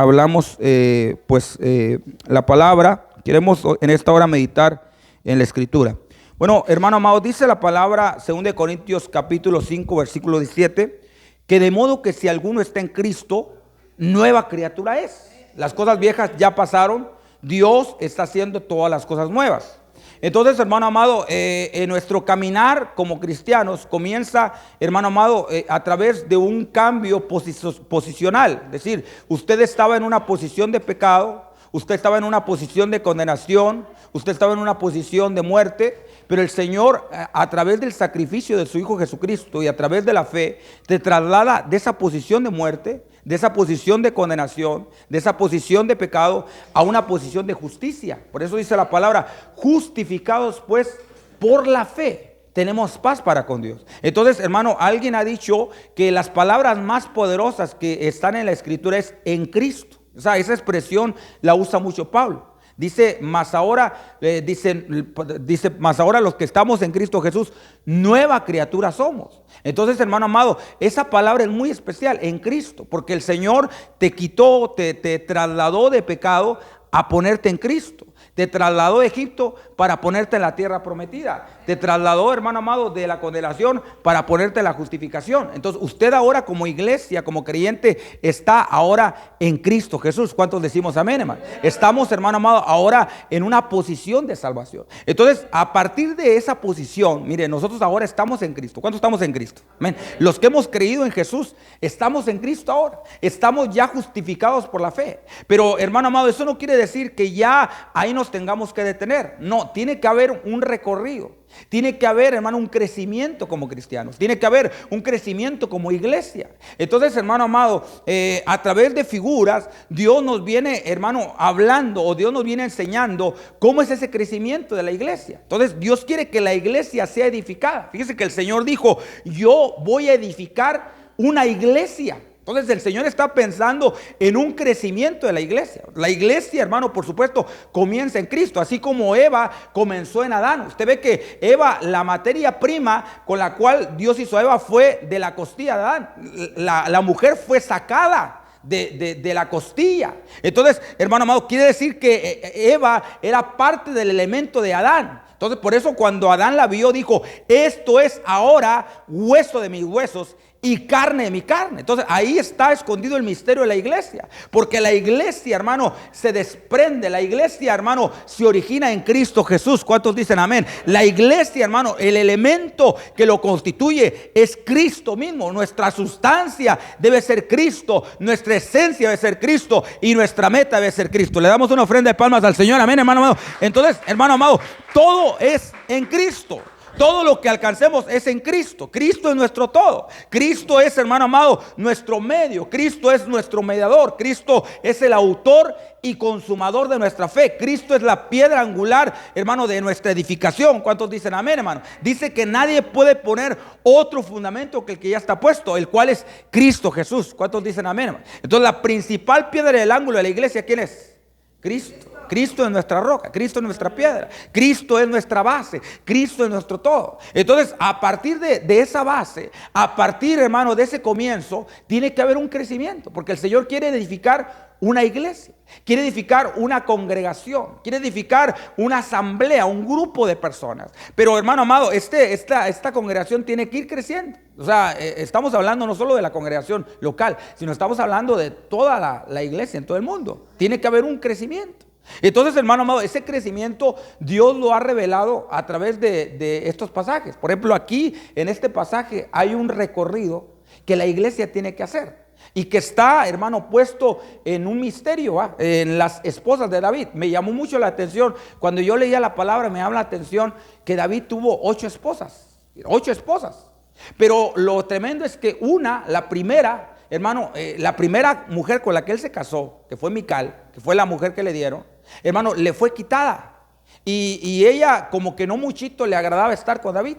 hablamos la palabra. Queremos en esta hora meditar en la Escritura. Bueno, hermano amado, dice la palabra 2 Corintios capítulo 5 versículo 17, que de modo que si alguno está en Cristo, nueva criatura es. Las cosas viejas ya pasaron, Dios está haciendo todas las cosas nuevas. Entonces, hermano amado, en nuestro caminar como cristianos comienza, hermano amado, a través de un cambio posicional. Es decir, usted estaba en una posición de pecado, usted estaba en una posición de condenación, usted estaba en una posición de muerte, pero el Señor, a través del sacrificio de su Hijo Jesucristo y a través de la fe, te traslada de esa posición de muerte, de esa posición de condenación, de esa posición de pecado, a una posición de justicia. Por eso dice la palabra, justificados pues por la fe, tenemos paz para con Dios. Entonces, hermano, alguien ha dicho que las palabras más poderosas que están en la Escritura es en Cristo. O sea, esa expresión la usa mucho Pablo. Dice, más ahora los que estamos en Cristo Jesús, nueva criatura somos. Entonces, hermano amado, esa palabra es muy especial, en Cristo, porque el Señor te quitó, te trasladó de pecado a ponerte en Cristo. Te trasladó de Egipto para ponerte en la tierra prometida. Te trasladó, hermano amado, de la condenación para ponerte en la justificación. Entonces, usted ahora como iglesia, como creyente, está ahora en Cristo Jesús. ¿Cuántos decimos amén, hermano? Estamos, hermano amado, ahora en una posición de salvación. Entonces, a partir de esa posición, mire, nosotros ahora estamos en Cristo. ¿Cuántos estamos en Cristo? Amén. Los que hemos creído en Jesús, estamos en Cristo ahora. Estamos ya justificados por la fe. Pero, hermano amado, eso no quiere decir que ya ahí nos tengamos que detener. No, tiene que haber un recorrido. Tiene que haber, hermano, un crecimiento como cristianos. Tiene que haber un crecimiento como iglesia. Entonces, hermano amado, a través de figuras, Dios nos viene, hermano, hablando, o Dios nos viene enseñando cómo es ese crecimiento de la iglesia. Entonces, Dios quiere que la iglesia sea edificada. Fíjese que el Señor dijo, yo voy a edificar una iglesia. Entonces el Señor está pensando en un crecimiento de la iglesia. La iglesia, hermano, por supuesto, comienza en Cristo, así como Eva comenzó en Adán. Usted ve que Eva, la materia prima con la cual Dios hizo a Eva fue de la costilla de Adán. La mujer fue sacada de la costilla. Entonces, hermano amado, quiere decir que Eva era parte del elemento de Adán. Entonces, por eso cuando Adán la vio, dijo, esto es ahora hueso de mis huesos y carne de mi carne. Entonces ahí está escondido el misterio de la iglesia, porque la iglesia, hermano, se desprende. La iglesia, hermano, se origina en Cristo Jesús. ¿Cuántos dicen amén? La iglesia, hermano, el elemento que lo constituye es Cristo mismo. Nuestra sustancia debe ser Cristo, nuestra esencia debe ser Cristo y nuestra meta debe ser Cristo. Le damos una ofrenda de palmas al Señor, amén, hermano amado. Entonces, hermano amado, todo es en Cristo. Todo lo que alcancemos es en Cristo. Cristo es nuestro todo. Cristo es, hermano amado, nuestro medio. Cristo es nuestro mediador. Cristo es el autor y consumador de nuestra fe. Cristo es la piedra angular, hermano, de nuestra edificación. ¿Cuántos dicen amén, hermano? Dice que nadie puede poner otro fundamento que el que ya está puesto, el cual es Cristo Jesús. ¿Cuántos dicen amén, hermano? Entonces la principal piedra del ángulo de la iglesia, ¿quién es? Cristo. Cristo es nuestra roca, Cristo es nuestra piedra, Cristo es nuestra base, Cristo es nuestro todo. Entonces, a partir de esa base, a partir, hermano, de ese comienzo, tiene que haber un crecimiento, porque el Señor quiere edificar una iglesia, quiere edificar una congregación, quiere edificar una asamblea, un grupo de personas. Pero, hermano amado, esta congregación tiene que ir creciendo. O sea, estamos hablando no solo de la congregación local, sino estamos hablando de toda la iglesia en todo el mundo. Tiene que haber un crecimiento. Entonces, hermano amado, ese crecimiento Dios lo ha revelado a través de estos pasajes. Por ejemplo, aquí en este pasaje hay un recorrido que la iglesia tiene que hacer y que está, hermano, puesto en un misterio, en las esposas de David. Me llamó mucho la atención cuando yo leía la palabra, me llama la atención que David tuvo 8 esposas. 8 esposas. Pero lo tremendo es que la primera, hermano, la primera mujer con la que él se casó, que fue Mical, que fue la mujer que le dieron, hermano, le fue quitada. Y ella como que no muchito le agradaba estar con David,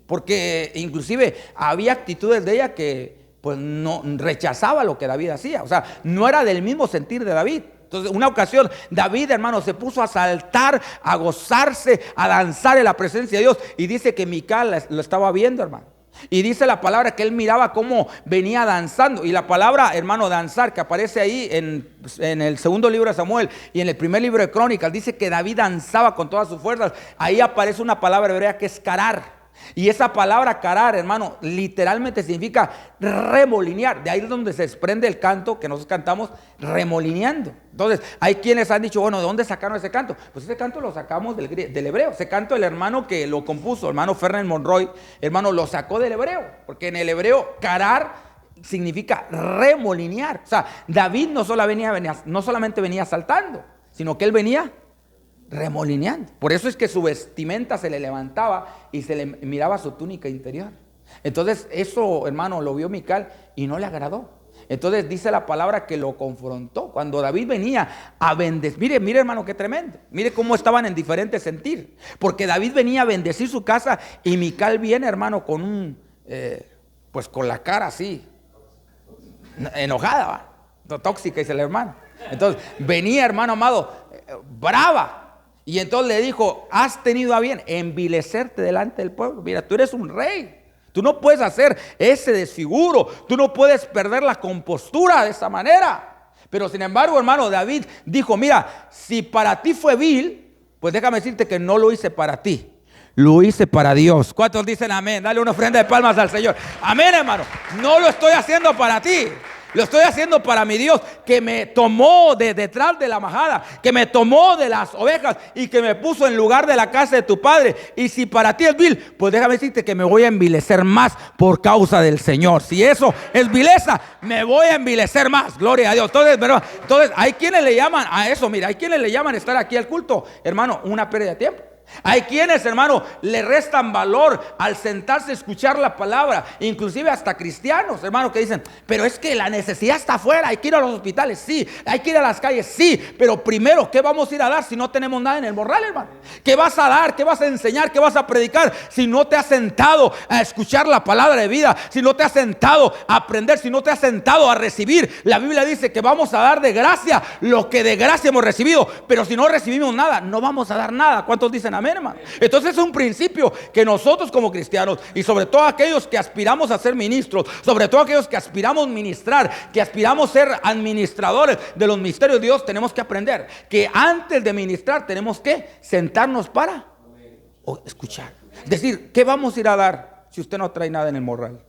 porque inclusive había actitudes de ella que pues no rechazaba lo que David hacía. O sea, no era del mismo sentir de David. Entonces, una ocasión, David, hermano, se puso a saltar, a gozarse, a danzar en la presencia de Dios. Y dice que Mical lo estaba viendo, hermano. Y dice la palabra que él miraba cómo venía danzando. Y la palabra, hermano, danzar, que aparece ahí en el segundo libro de Samuel y en el primer libro de Crónicas, dice que David danzaba con todas sus fuerzas. Ahí aparece una palabra hebrea que es carar. Y esa palabra carar, hermano, literalmente significa remolinear. De ahí es donde se desprende el canto que nosotros cantamos, remolineando. Entonces, hay quienes han dicho, bueno, ¿de dónde sacaron ese canto? Pues ese canto lo sacamos del hebreo. Ese canto el hermano que lo compuso, hermano Fernand Monroy, hermano, lo sacó del hebreo. Porque en el hebreo, carar significa remolinear. O sea, David no solamente venía saltando, sino que él venía remolineando. Por eso es que su vestimenta se le levantaba y se le miraba su túnica interior. Entonces eso, hermano, lo vio Mical y no le agradó. Entonces dice la palabra que lo confrontó. Cuando David venía a bendecir, mire hermano, qué tremendo. Mire cómo estaban en diferentes sentir. Porque David venía a bendecir su casa y Mical viene, hermano, con pues con la cara así, enojada, tóxica, dice el hermano. Entonces venía, hermano amado, brava. Y entonces le dijo, has tenido a bien envilecerte delante del pueblo. Mira, tú eres un rey. Tú no puedes hacer ese desfiguro. Tú no puedes perder la compostura de esa manera. Pero sin embargo, hermano, David dijo, mira, si para ti fue vil, pues déjame decirte que no lo hice para ti. Lo hice para Dios. ¿Cuántos dicen amén? Dale una ofrenda de palmas al Señor. Amén, hermano. No lo estoy haciendo para ti. Lo estoy haciendo para mi Dios, que me tomó de detrás de la majada, que me tomó de las ovejas y que me puso en lugar de la casa de tu padre. Y si para ti es vil, pues déjame decirte que me voy a envilecer más por causa del Señor. Si eso es vileza, me voy a envilecer más. Gloria a Dios. Entonces hay quienes le llaman a eso, mira, hay quienes le llaman estar aquí al culto, hermano, una pérdida de tiempo. Hay quienes, hermano, le restan valor al sentarse a escuchar la palabra, inclusive hasta cristianos, hermano, que dicen, pero es que la necesidad está afuera, hay que ir a los hospitales, sí, hay que ir a las calles, sí, pero primero, ¿qué vamos a ir a dar si no tenemos nada en el morral, hermano? ¿Qué vas a dar? ¿Qué vas a enseñar? ¿Qué vas a predicar si no te has sentado a escuchar la palabra de vida? Si no te has sentado a aprender, si no te has sentado a recibir. La Biblia dice que vamos a dar de gracia lo que de gracia hemos recibido, pero si no recibimos nada, no vamos a dar nada. ¿Cuántos dicen amén, hermano? Entonces es un principio que nosotros como cristianos, y sobre todo aquellos que aspiramos a ser ministros, sobre todo aquellos que aspiramos a ministrar, que aspiramos a ser administradores de los misterios de Dios, tenemos que aprender que antes de ministrar tenemos que sentarnos para escuchar. Decir, ¿qué vamos a ir a dar si usted no trae nada en el morral?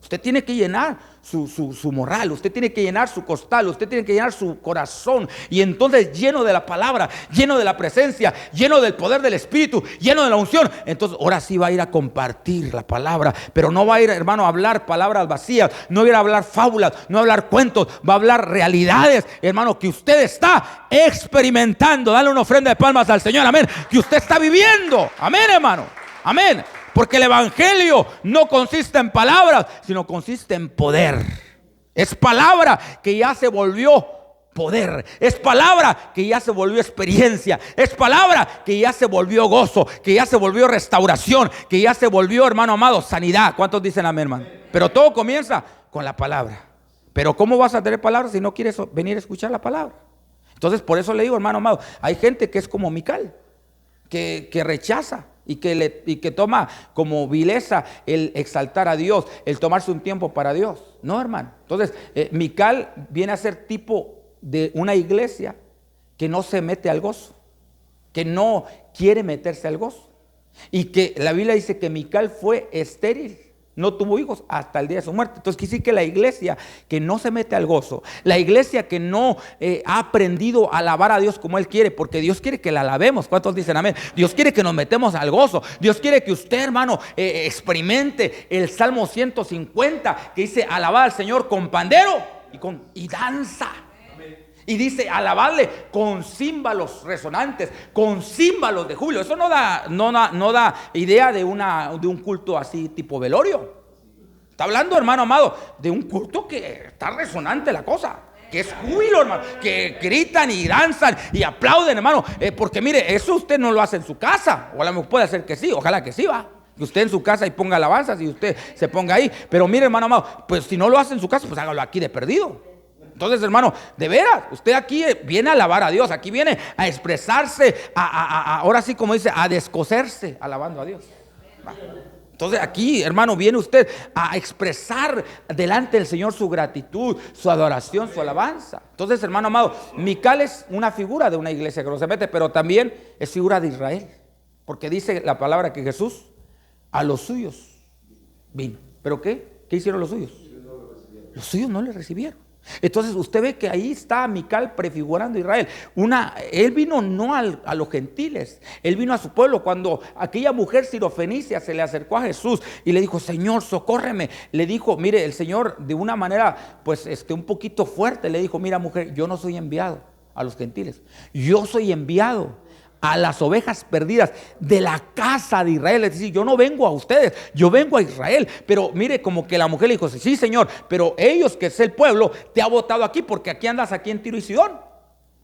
Usted tiene que llenar su morral, usted tiene que llenar su costal, usted tiene que llenar su corazón. Y entonces, lleno de la palabra, lleno de la presencia, lleno del poder del Espíritu, lleno de la unción, entonces ahora sí va a ir a compartir la palabra. Pero no va a ir, hermano, a hablar palabras vacías, no va a ir a hablar fábulas, no va a hablar cuentos, va a hablar realidades, hermano, que usted está experimentando. Dale una ofrenda de palmas al Señor, amén, que usted está viviendo, amén, hermano, amén. Porque el evangelio no consiste en palabras, sino consiste en poder. Es palabra que ya se volvió poder. Es palabra que ya se volvió experiencia. Es palabra que ya se volvió gozo, que ya se volvió restauración, que ya se volvió, hermano amado, sanidad. ¿Cuántos dicen amén, hermano? Pero todo comienza con la palabra. Pero ¿cómo vas a tener palabra si no quieres venir a escuchar la palabra? Entonces por eso le digo, hermano amado, hay gente que es como Mical, que rechaza. Y que toma como vileza el exaltar a Dios, el tomarse un tiempo para Dios. No, hermano. Entonces, Mical viene a ser tipo de una iglesia que no se mete al gozo, que no quiere meterse al gozo. Y que la Biblia dice que Mical fue estéril, no tuvo hijos hasta el día de su muerte. Entonces quiere decir que la iglesia que no se mete al gozo, la iglesia que no ha aprendido a alabar a Dios como Él quiere, porque Dios quiere que la alabemos. ¿Cuántos dicen amén? Dios quiere que nos metemos al gozo. Dios quiere que usted, hermano, experimente el Salmo 150 que dice alabar al Señor con pandero y danza. Y dice alabarle con címbalos resonantes, con címbalos de júbilo. Eso no da idea de un culto así tipo velorio. Está hablando, hermano amado, de un culto que está resonante la cosa, que es júbilo, hermano, que gritan y danzan y aplauden, hermano, porque mire, eso usted no lo hace en su casa. O a lo mejor puede ser que sí, ojalá que sí, va. Que usted en su casa y ponga alabanzas y usted se ponga ahí. Pero mire, hermano amado, pues si no lo hace en su casa, pues hágalo aquí de perdido. Entonces, hermano, de veras, usted aquí viene a alabar a Dios, aquí viene a expresarse, ahora sí como dice, a descoserse alabando a Dios. Entonces aquí, hermano, viene usted a expresar delante del Señor su gratitud, su adoración, su alabanza. Entonces, hermano amado, Mical es una figura de una iglesia que no se mete, pero también es figura de Israel. Porque dice la palabra que Jesús a los suyos vino. ¿Pero qué? ¿Qué hicieron los suyos? Los suyos no le recibieron. Entonces usted ve que ahí está Mical prefigurando a Israel. Él vino no a los gentiles, él vino a su pueblo. Cuando aquella mujer sirofenicia se le acercó a Jesús y le dijo: Señor, socórreme. Le dijo, mire, el Señor de una manera pues un poquito fuerte le dijo: mira, mujer, yo no soy enviado a los gentiles, yo soy enviado a las ovejas perdidas de la casa de Israel. Es decir, yo no vengo a ustedes, yo vengo a Israel. Pero mire, como que la mujer le dijo: sí, Señor, pero ellos, que es el pueblo, te ha votado aquí porque aquí andas aquí en Tiro y Sidón.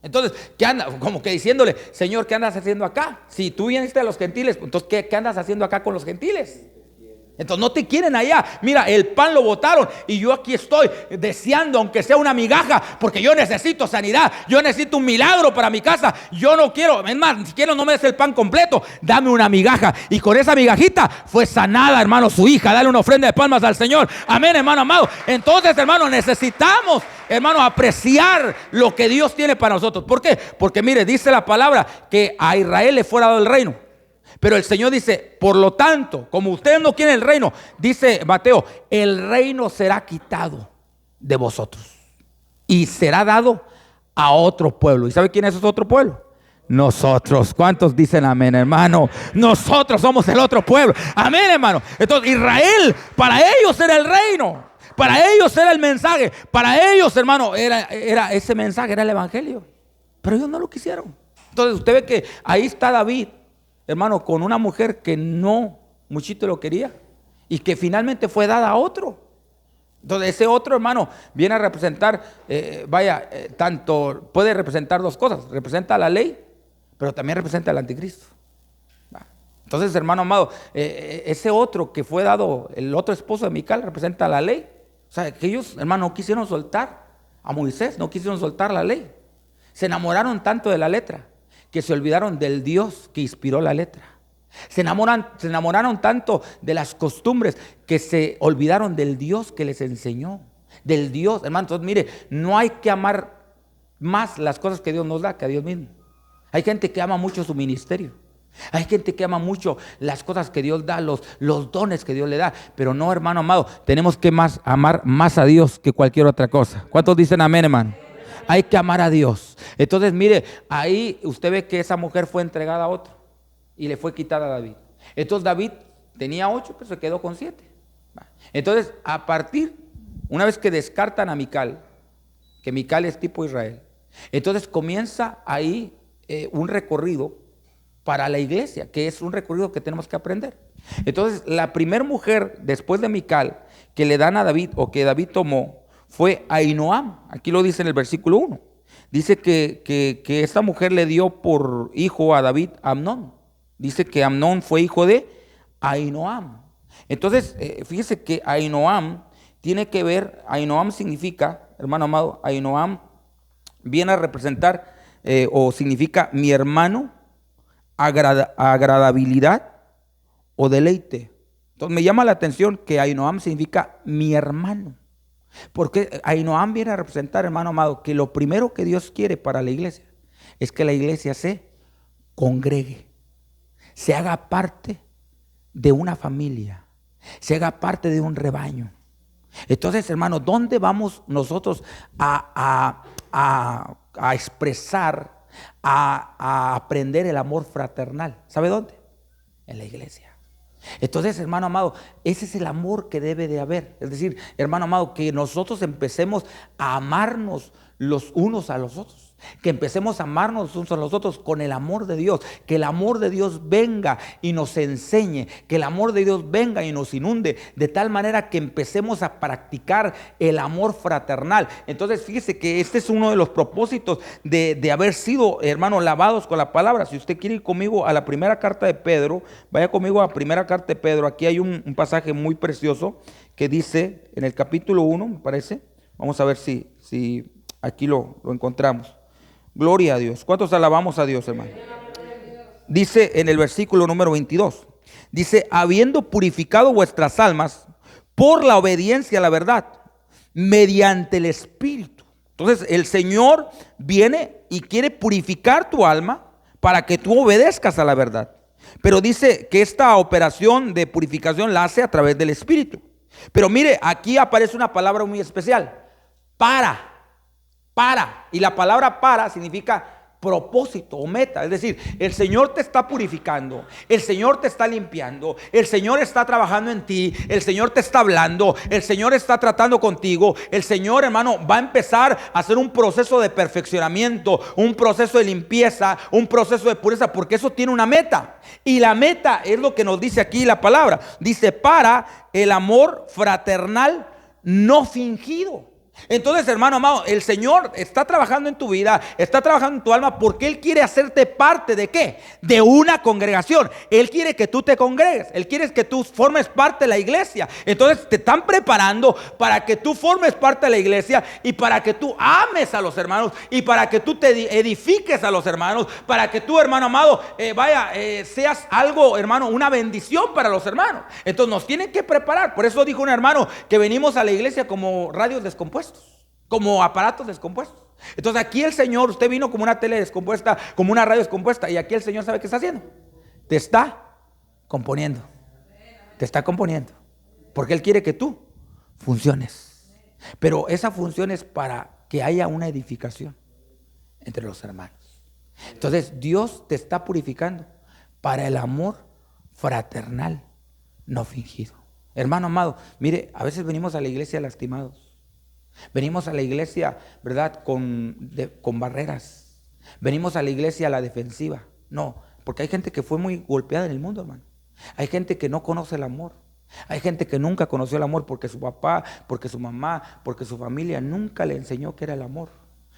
Entonces, ¿qué anda? Como que diciéndole: Señor, ¿qué andas haciendo acá? Si tú vienes de los gentiles, entonces ¿qué andas haciendo acá con los gentiles? Entonces no te quieren allá. Mira, el pan lo botaron y yo aquí estoy deseando, aunque sea una migaja, porque yo necesito sanidad, yo necesito un milagro para mi casa. Yo no quiero, es más, si quiero no me des el pan completo, dame una migaja. Y con esa migajita fue sanada, hermano, su hija. Dale una ofrenda de palmas al Señor. Amén, hermano amado. Entonces, hermano, necesitamos, hermano, apreciar lo que Dios tiene para nosotros. ¿Por qué? Porque mire, dice la palabra que a Israel le fue dado el reino. Pero el Señor dice: por lo tanto, como ustedes no quieren el reino, dice Mateo, el reino será quitado de vosotros y será dado a otro pueblo. ¿Y sabe quién es ese otro pueblo? Nosotros. ¿Cuántos dicen amén, hermano? Nosotros somos el otro pueblo. Amén, hermano. Entonces Israel, para ellos era el reino, para ellos era el mensaje, para ellos, hermano, era ese mensaje, era el evangelio. Pero ellos no lo quisieron. Entonces usted ve que ahí está David, hermano, con una mujer que no muchito lo quería y que finalmente fue dada a otro. Entonces ese otro, hermano, viene a representar, tanto puede representar dos cosas: representa la ley, pero también representa al anticristo. Entonces, hermano amado, ese otro que fue dado, el otro esposo de Mical, representa la ley. O sea, que ellos, hermano, no quisieron soltar a Moisés, no quisieron soltar la ley. Se enamoraron tanto de la letra que se olvidaron del Dios que inspiró la letra. Se enamoraron tanto de las costumbres que se olvidaron del Dios que les enseñó. Del Dios, hermano. Entonces, mire, no hay que amar más las cosas que Dios nos da que a Dios mismo. Hay gente que ama mucho su ministerio. Hay gente que ama mucho las cosas que Dios da, los dones que Dios le da. Pero no, hermano amado, tenemos que amar más a Dios que cualquier otra cosa. ¿Cuántos dicen amén, hermano? Hay que amar a Dios. Entonces, mire, ahí usted ve que esa mujer fue entregada a otro y le fue quitada a David. Entonces David tenía 8, pero se quedó con 7. Entonces, una vez que descartan a Mical, que Mical es tipo Israel, entonces comienza ahí un recorrido para la iglesia, que es un recorrido que tenemos que aprender. Entonces, la primer mujer después de Mical que le dan a David, o que David tomó, fue Ahinoam. Aquí lo dice en el versículo 1. Dice que esta mujer le dio por hijo a David a Amnón. Dice que Amnón fue hijo de Ahinoam. Entonces, fíjese que Ahinoam tiene que ver, Ahinoam significa, hermano amado, Ahinoam viene a representar o significa mi hermano, agradabilidad o deleite. Entonces me llama la atención que Ahinoam significa mi hermano. Porque Ahinoam viene a representar, hermano amado, que lo primero que Dios quiere para la iglesia es que la iglesia se congregue, se haga parte de una familia, se haga parte de un rebaño. Entonces, hermano, ¿dónde vamos nosotros a expresar, a aprender el amor fraternal? ¿Sabe dónde? En la iglesia. Entonces, hermano amado, ese es el amor que debe de haber. Es decir, hermano amado, que nosotros empecemos a amarnos los unos a los otros. Que empecemos a amarnos los unos a los otros con el amor de Dios. Que el amor de Dios venga y nos enseñe. Que el amor de Dios venga y nos inunde. De tal manera que empecemos a practicar el amor fraternal. Entonces, fíjese que este es uno de los propósitos de haber sido, hermano, lavados con la palabra. Si usted quiere ir conmigo a la primera carta de Pedro, vaya conmigo a la primera carta de Pedro. Aquí hay un pasaje muy precioso que dice en el capítulo 1, me parece. Vamos a ver si aquí lo encontramos. Gloria a Dios. ¿Cuántos alabamos a Dios, hermano? Dice en el versículo número 22. Dice, habiendo purificado vuestras almas por la obediencia a la verdad, mediante el Espíritu. Entonces el Señor viene y quiere purificar tu alma para que tú obedezcas a la verdad. Pero dice que esta operación de purificación la hace a través del Espíritu. Pero mire, aquí aparece una palabra muy especial. Para. Y la palabra para significa propósito o meta. Es decir, el Señor te está purificando, el Señor te está limpiando, el Señor está trabajando en ti, el Señor te está hablando, el Señor está tratando contigo. El Señor, hermano, va a empezar a hacer un proceso de perfeccionamiento, un proceso de limpieza, un proceso de pureza, porque eso tiene una meta. Y la meta es lo que nos dice aquí la palabra. Dice, para el amor fraternal no fingido. Entonces, hermano amado, el Señor está trabajando en tu vida, está trabajando en tu alma, porque Él quiere hacerte parte ¿de qué? De una congregación. Él quiere que tú te congregues, Él quiere que tú formes parte de la iglesia. Entonces te están preparando para que tú formes parte de la iglesia y para que tú ames a los hermanos y para que tú te edifiques a los hermanos, para que tú, hermano amado, seas algo, hermano, una bendición para los hermanos. Entonces nos tienen que preparar. Por eso dijo un hermano que venimos a la iglesia como radios descompuestos, como aparatos descompuestos. Entonces aquí el Señor, usted vino como una tele descompuesta, como una radio descompuesta, y aquí el Señor sabe qué está haciendo. Te está componiendo. Te está componiendo. Porque Él quiere que tú funciones. Pero esa función es para que haya una edificación entre los hermanos. Entonces Dios te está purificando para el amor fraternal no fingido. Hermano amado, mire, a veces venimos a la iglesia lastimados. Venimos a la iglesia, ¿verdad? Con barreras. Venimos a la iglesia a la defensiva. No, porque hay gente que fue muy golpeada en el mundo, hermano. Hay gente que no conoce el amor. Hay gente que nunca conoció el amor porque su papá, porque su mamá, porque su familia nunca le enseñó qué era el amor.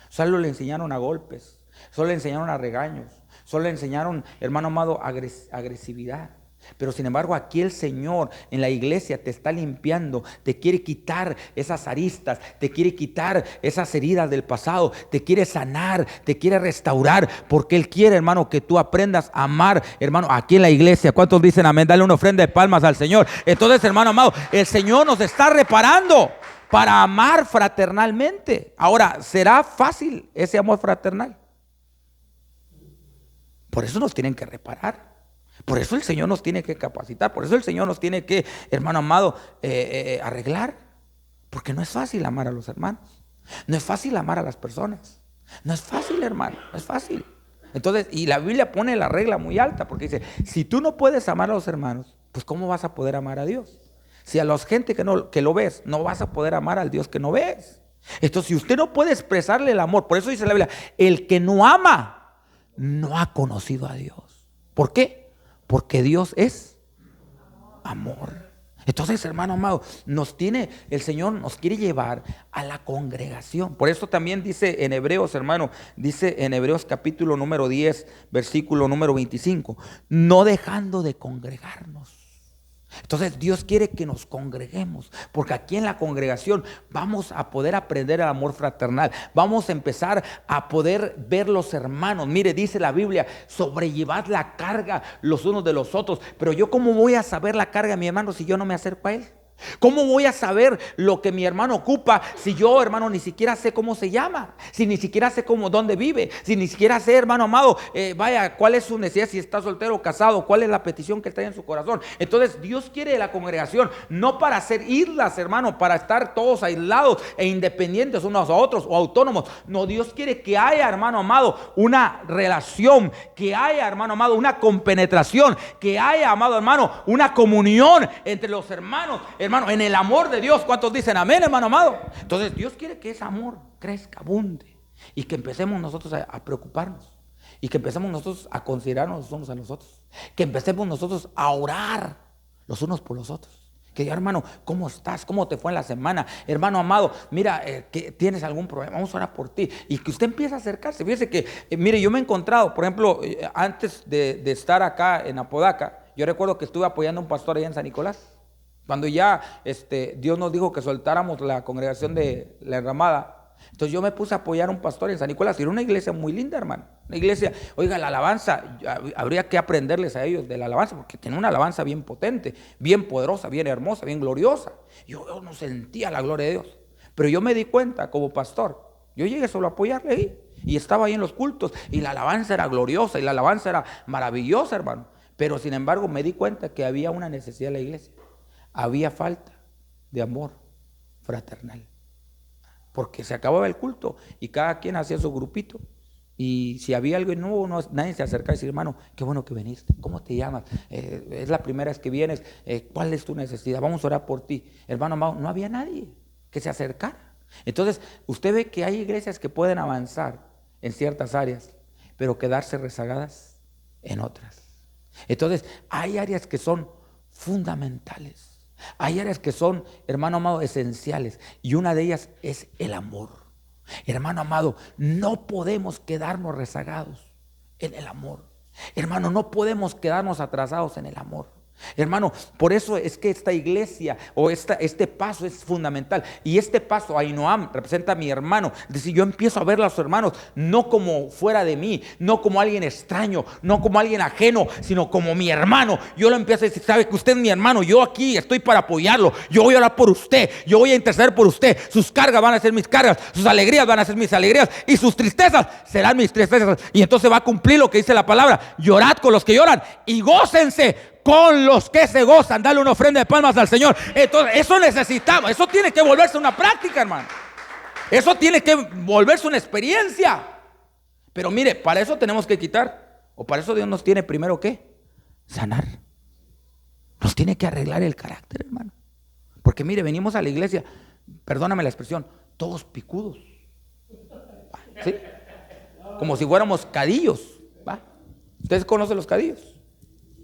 Solo le enseñaron a golpes, solo le enseñaron a regaños, solo le enseñaron, hermano amado, agresividad. Pero sin embargo aquí el Señor en la iglesia te está limpiando, te quiere quitar esas aristas, te quiere quitar esas heridas del pasado, te quiere sanar, te quiere restaurar, porque Él quiere, hermano, que tú aprendas a amar, hermano, aquí en la iglesia. ¿Cuántos dicen amén? Dale una ofrenda de palmas al Señor. Entonces, hermano amado, el Señor nos está reparando para amar fraternalmente. Ahora, ¿será fácil ese amor fraternal? Por eso nos tienen que reparar. Por eso el Señor nos tiene que capacitar. Por eso el Señor nos tiene que, hermano amado, arreglar. Porque no es fácil amar a los hermanos. No es fácil amar a las personas. No es fácil, hermano. No es fácil. Entonces, y la Biblia pone la regla muy alta. Porque dice, si tú no puedes amar a los hermanos, pues ¿cómo vas a poder amar a Dios? Si a la gente que lo ves, no vas a poder amar al Dios que no ves. Entonces, si usted no puede expresarle el amor, por eso dice la Biblia, el que no ama, no ha conocido a Dios. ¿Por qué? Porque Dios es amor. Entonces, hermano amado, el Señor nos quiere llevar a la congregación. Por eso también dice en Hebreos, hermano, dice en Hebreos capítulo número 10, versículo número 25, no dejando de congregarnos. Entonces Dios quiere que nos congreguemos, porque aquí en la congregación vamos a poder aprender el amor fraternal, vamos a empezar a poder ver los hermanos. Mire, dice la Biblia, sobrellevad la carga los unos de los otros. Pero yo, ¿cómo voy a saber la carga de mi hermano si yo no me acerco a él? ¿Cómo voy a saber lo que mi hermano ocupa si yo, hermano, ni siquiera sé cómo se llama? Si ni siquiera sé dónde vive, si ni siquiera sé, hermano amado, cuál es su necesidad, si está soltero o casado, cuál es la petición que está en su corazón. Entonces Dios quiere la congregación no para hacer islas, hermano, para estar todos aislados e independientes unos a otros o autónomos. No, Dios quiere que haya, hermano amado, una relación, que haya, hermano amado, una compenetración, que haya, amado hermano, una comunión entre los hermanos, hermano, en el amor de Dios. ¿Cuántos dicen amén, hermano amado? Entonces Dios quiere que ese amor crezca, abunde, y que empecemos nosotros a preocuparnos, y que empecemos nosotros a considerarnos los unos a los otros, que empecemos nosotros a orar los unos por los otros. Que diga, hermano, ¿cómo estás? ¿Cómo te fue en la semana? Hermano amado, mira, que tienes algún problema, vamos a orar por ti. Y que usted empiece a acercarse. Fíjese que, mire, yo me he encontrado, por ejemplo, antes de estar acá en Apodaca, yo recuerdo que estuve apoyando a un pastor allá en San Nicolás. Cuando ya Dios nos dijo que soltáramos la congregación de la Enramada, Entonces yo me puse a apoyar a un pastor en San Nicolás. Y era una iglesia muy linda, hermano. Una iglesia, oiga, la alabanza, habría que aprenderles a ellos de la alabanza, porque tiene una alabanza bien potente, bien poderosa, bien hermosa, bien gloriosa. Yo no sentía la gloria de Dios. Pero yo me di cuenta como pastor, yo llegué solo a apoyarle ahí. Y estaba ahí en los cultos. Y la alabanza era gloriosa y la alabanza era maravillosa, hermano. Pero sin embargo me di cuenta que había una necesidad en la iglesia. Había falta de amor fraternal. Porque se acababa el culto y cada quien hacía su grupito. Y si había algo nuevo, nadie se acercaba y decía, hermano, qué bueno que viniste. ¿Cómo te llamas? Es la primera vez que vienes. ¿Cuál es tu necesidad? Vamos a orar por ti. Hermano amado, no había nadie que se acercara. Entonces, usted ve que hay iglesias que pueden avanzar en ciertas áreas, pero quedarse rezagadas en otras. Entonces, hay áreas que son fundamentales. Hay áreas que son, hermano amado, esenciales. Y una de ellas es el amor. Hermano amado, no podemos quedarnos rezagados en el amor. Hermano, no podemos quedarnos atrasados en el amor. Hermano, por eso es que esta iglesia o este paso es fundamental. Y este paso, Ahinoam, representa a mi hermano. Es decir, yo empiezo a ver a los hermanos no como fuera de mí, no como alguien extraño, no como alguien ajeno, sino como mi hermano. Yo lo empiezo a decir, sabe que usted es mi hermano, yo aquí estoy para apoyarlo, yo voy a orar por usted, yo voy a interceder por usted. Sus cargas van a ser mis cargas, sus alegrías van a ser mis alegrías y sus tristezas serán mis tristezas. Y entonces va a cumplir lo que dice la palabra: llorad con los que lloran y gócense con los que se gozan. Dale una ofrenda de palmas al Señor. Entonces, eso necesitamos. Eso tiene que volverse una práctica, hermano. Eso tiene que volverse una experiencia. Pero mire, para eso tenemos que quitar, o para eso Dios nos tiene primero que sanar. Nos tiene que arreglar el carácter, hermano. Porque mire, venimos a la iglesia, perdóname la expresión, todos picudos, ¿sí? Como si fuéramos cadillos, ¿va? ¿Ustedes conocen los cadillos?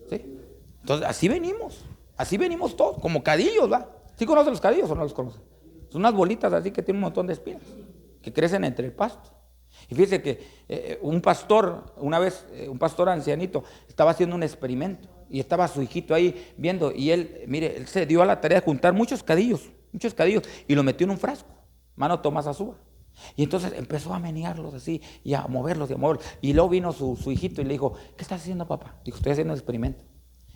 ¿Sí? Entonces así venimos todos, como cadillos, ¿va? ¿Sí conocen los cadillos o no los conocen? Son unas bolitas así que tienen un montón de espinas, que crecen entre el pasto. Y fíjense que un pastor, una vez, un pastor ancianito, estaba haciendo un experimento, y estaba su hijito ahí viendo, y él, mire, él se dio a la tarea de juntar muchos cadillos, y lo metió en un frasco, mano Tomás Azúa. Y entonces empezó a menearlos así, y a moverlos, y luego vino su hijito y le dijo, ¿qué estás haciendo, papá? Dijo, estoy haciendo un experimento.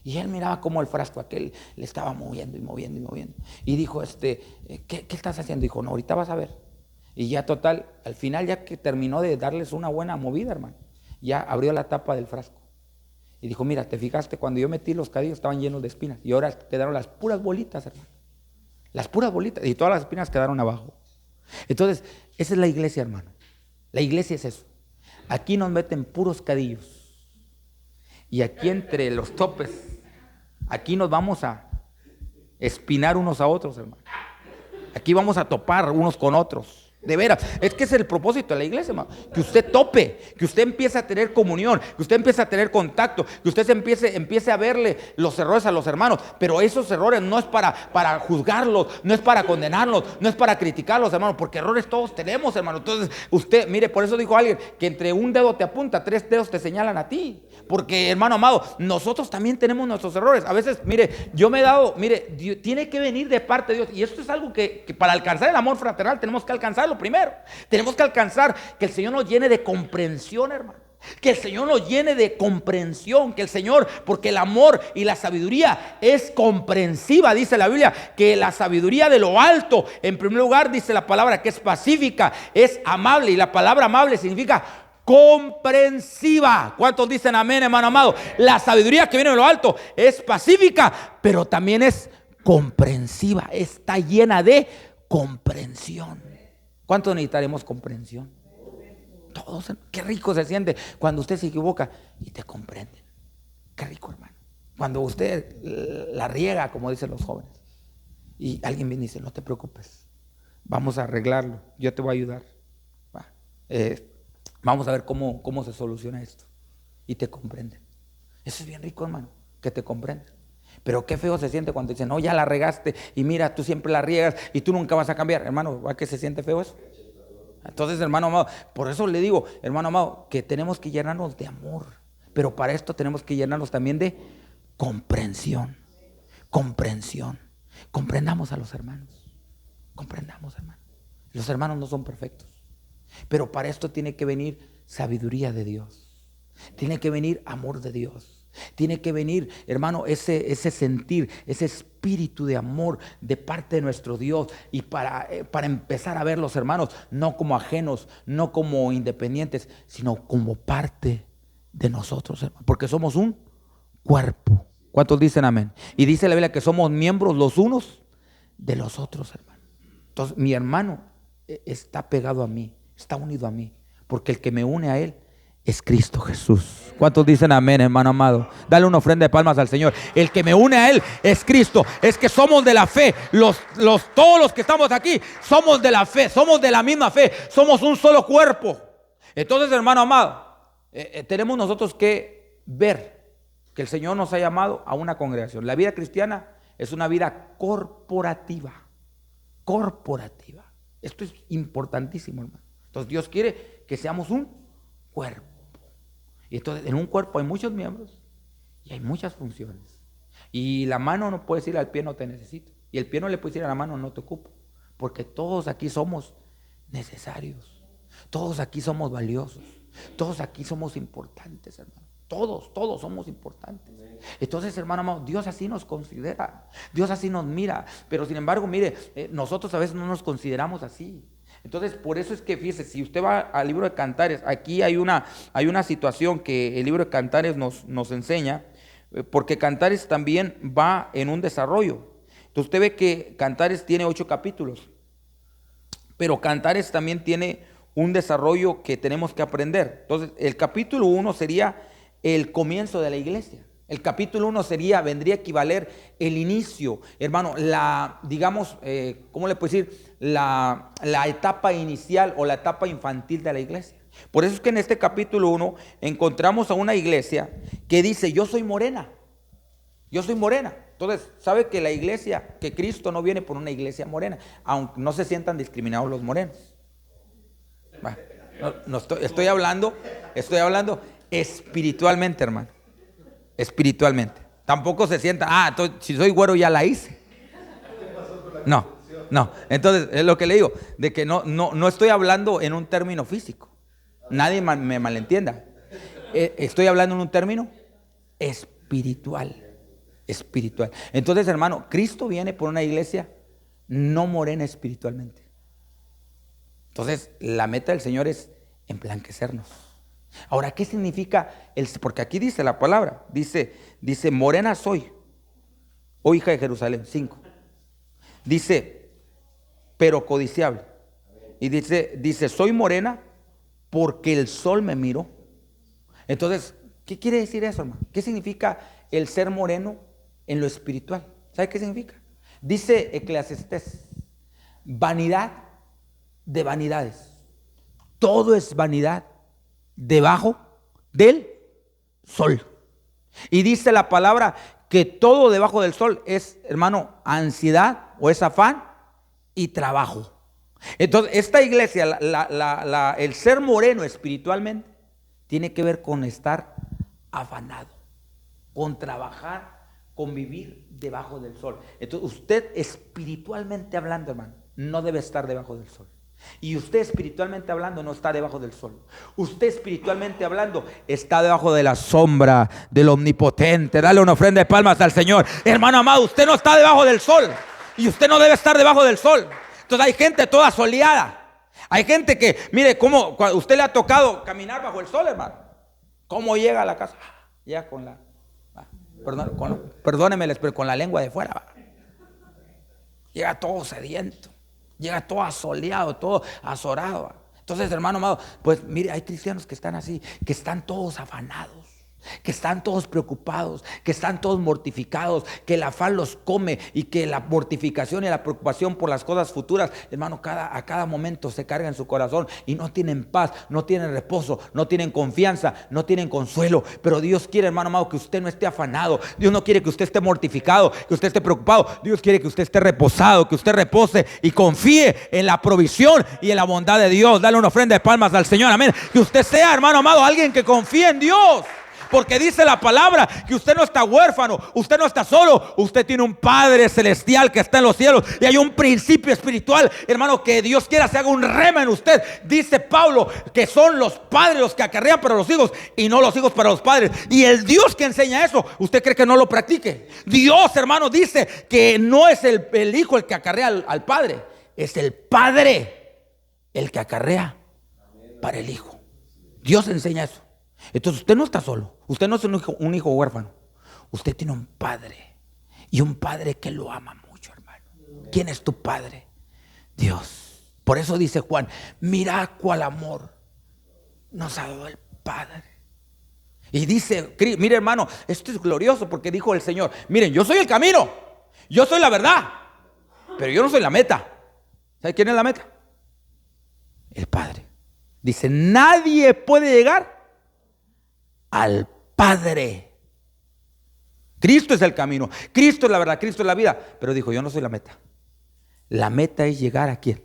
Y él miraba cómo el frasco aquel le estaba moviendo y moviendo y moviendo. Y dijo, ¿qué estás haciendo? Dijo, no, ahorita vas a ver. Y ya total, al final, ya que terminó de darles una buena movida, hermano, ya abrió la tapa del frasco. Y dijo, mira, ¿te fijaste? Cuando yo metí los cadillos estaban llenos de espinas. Y ahora quedaron las puras bolitas, hermano. Las puras bolitas. Y todas las espinas quedaron abajo. Entonces, esa es la iglesia, hermano. La iglesia es eso. Aquí nos meten puros cadillos. Y aquí entre los topes, aquí nos vamos a espinar unos a otros, hermano. Aquí vamos a topar unos con otros. De veras, es que es el propósito de la iglesia, hermano. Que usted tope, que usted empiece a tener comunión, que usted empiece a tener contacto, que usted empiece a verle los errores a los hermanos. Pero esos errores no es para juzgarlos, no es para condenarlos, no es para criticarlos, hermano, porque errores todos tenemos, hermano. Entonces, usted, mire, por eso dijo alguien que entre un dedo te apunta, 3 dedos te señalan a ti. Porque, hermano amado, nosotros también tenemos nuestros errores. A veces, mire, yo me he dado, mire, Dios, tiene que venir de parte de Dios. Y esto es algo que para alcanzar el amor fraternal tenemos que alcanzarlo primero. Tenemos que alcanzar que el Señor nos llene de comprensión, hermano. Que el Señor nos llene de comprensión. Que el Señor, porque el amor y la sabiduría es comprensiva, dice la Biblia. Que la sabiduría de lo alto, en primer lugar, dice la palabra que es pacífica, es amable. Y la palabra amable significa comprensiva. ¿Cuántos dicen amén, hermano amado? La sabiduría que viene de lo alto es pacífica, pero también es comprensiva. Está llena de comprensión. ¿Cuántos necesitaremos comprensión? Todos. Qué rico se siente cuando usted se equivoca y te comprenden. Qué rico, hermano. Cuando usted la riega, como dicen los jóvenes, y alguien viene y dice, no te preocupes, vamos a arreglarlo, yo te voy a ayudar. Vamos a ver cómo se soluciona esto. Y te comprenden. Eso es bien rico, hermano, que te comprenden. Pero qué feo se siente cuando dicen, no, ya la regaste y mira, tú siempre la riegas y tú nunca vas a cambiar. Hermano, ¿va que se siente feo eso? Entonces, hermano amado, por eso le digo, hermano amado, que tenemos que llenarnos de amor. Pero para esto tenemos que llenarnos también de comprensión. Comprendamos a los hermanos. Comprendamos, hermano. Los hermanos no son perfectos. Pero para esto tiene que venir sabiduría de Dios. Tiene que venir amor de Dios. Tiene que venir, hermano, ese sentir, ese espíritu de amor de parte de nuestro Dios. Y para empezar a ver los hermanos, no como ajenos, no como independientes, sino como parte de nosotros, hermano. Porque somos un cuerpo. ¿Cuántos dicen amén? Y dice la Biblia que somos miembros los unos de los otros, hermano. Entonces, mi hermano está pegado a mí, está unido a mí, porque el que me une a él es Cristo Jesús. ¿Cuántos dicen amén, hermano amado? Dale una ofrenda de palmas al Señor. El que me une a él es Cristo. Es que somos de la fe. Todos los que estamos aquí somos de la fe, somos de la misma fe, somos un solo cuerpo. Entonces, hermano amado, tenemos nosotros que ver que el Señor nos ha llamado a una congregación. La vida cristiana es una vida corporativa. Corporativa. Esto es importantísimo, hermano. Entonces Dios quiere que seamos un cuerpo. Y entonces en un cuerpo hay muchos miembros y hay muchas funciones. Y la mano no puede decir al pie no te necesito. Y el pie no le puede decir a la mano no te ocupo. Porque todos aquí somos necesarios. Todos aquí somos valiosos. Todos aquí somos importantes, hermano. Todos somos importantes. Entonces, hermano amado, Dios así nos considera. Dios así nos mira. Pero sin embargo, mire, nosotros a veces no nos consideramos así. Entonces, por eso es que, fíjese, si usted va al libro de Cantares, aquí hay una situación que el libro de Cantares nos enseña, porque Cantares también va en un desarrollo. Entonces, usted ve que Cantares tiene 8 capítulos, pero Cantares también tiene un desarrollo que tenemos que aprender. Entonces, el capítulo 1 sería el comienzo de la iglesia. El capítulo 1 vendría a equivaler el inicio, hermano, digamos, ¿cómo le puedo decir? La etapa inicial o la etapa infantil de la iglesia. Por eso es que en este capítulo 1 encontramos a una iglesia que dice, yo soy morena. Yo soy morena. Entonces, ¿sabe que la iglesia, que Cristo no viene por una iglesia morena? Aunque no se sientan discriminados los morenos. Estoy hablando espiritualmente, hermano. Espiritualmente. Tampoco se sienta, entonces, si soy güero ya la hice. No. Entonces, es lo que le digo, de que no estoy hablando en un término físico. Nadie me malentienda. Estoy hablando en un término espiritual. Entonces, hermano, Cristo viene por una iglesia no morena espiritualmente. Entonces, la meta del Señor es emblanquecernos. Ahora, ¿qué significa? Porque aquí dice la palabra, dice, morena soy, oh hija de Jerusalén, 5. Dice, pero codiciable. Y dice, soy morena porque el sol me miró. Entonces, ¿qué quiere decir eso, hermano? ¿Qué significa el ser moreno en lo espiritual? ¿Sabe qué significa? Dice Eclesiastés, vanidad de vanidades. Todo es vanidad debajo del sol. Y dice la palabra que todo debajo del sol es, hermano, ansiedad o es afán y trabajo. Entonces, esta iglesia, el ser moreno espiritualmente, tiene que ver con estar afanado, con trabajar, con vivir debajo del sol. Entonces, usted espiritualmente hablando, hermano, no debe estar debajo del sol. Y usted espiritualmente hablando no está debajo del sol. Usted espiritualmente hablando está debajo de la sombra del Omnipotente. Dale una ofrenda de palmas al Señor. Hermano amado, usted no está debajo del sol. Y usted no debe estar debajo del sol. Entonces hay gente toda soleada. Hay gente que, mire, cómo usted le ha tocado caminar bajo el sol, hermano. ¿Cómo llega a la casa? Llega con la, perdóneme, pero con la lengua de fuera. Llega todo sediento. Llega todo asoleado, todo azorado. Entonces, hermano amado, pues mire, hay cristianos que están así, que están todos afanados, que están todos preocupados, que están todos mortificados, que el afán los come y que la mortificación y la preocupación por las cosas futuras, hermano, a cada momento se carga en su corazón y no tienen paz, no tienen reposo, no tienen confianza, no tienen consuelo. Pero Dios quiere, hermano amado, que usted no esté afanado. Dios no quiere que usted esté mortificado, que usted esté preocupado. Dios quiere que usted esté reposado, que usted repose y confíe en la provisión y en la bondad de Dios. Dale una ofrenda de palmas al Señor, amén. Que usted sea, hermano amado, alguien que confíe en Dios. porque dice la palabra que usted no está huérfano, usted no está solo, usted tiene un Padre celestial que está en los cielos y hay un principio espiritual, hermano, que Dios quiera se haga un rema en usted. Dice Pablo que son los padres los que acarrean para los hijos y no los hijos para los padres. Y el Dios que enseña eso, ¿usted cree que no lo practique? Dios, hermano, dice que no es el hijo el que acarrea al padre, es el padre el que acarrea para el hijo. Dios enseña eso. Entonces usted no está solo, usted no es un hijo huérfano, usted tiene un padre, y un padre que lo ama mucho, hermano. ¿Quién es tu padre? Dios. Por eso dice Juan, mira cuál amor nos ha dado el Padre. Y dice, mire, hermano, esto es glorioso porque dijo el Señor, miren, yo soy el camino, yo soy la verdad, pero yo no soy la meta. ¿Sabe quién es la meta? El Padre. Dice, nadie puede llegar al Padre. Cristo es el camino, Cristo es la verdad, Cristo es la vida. Pero dijo, yo no soy la meta. La meta es llegar ¿a quién?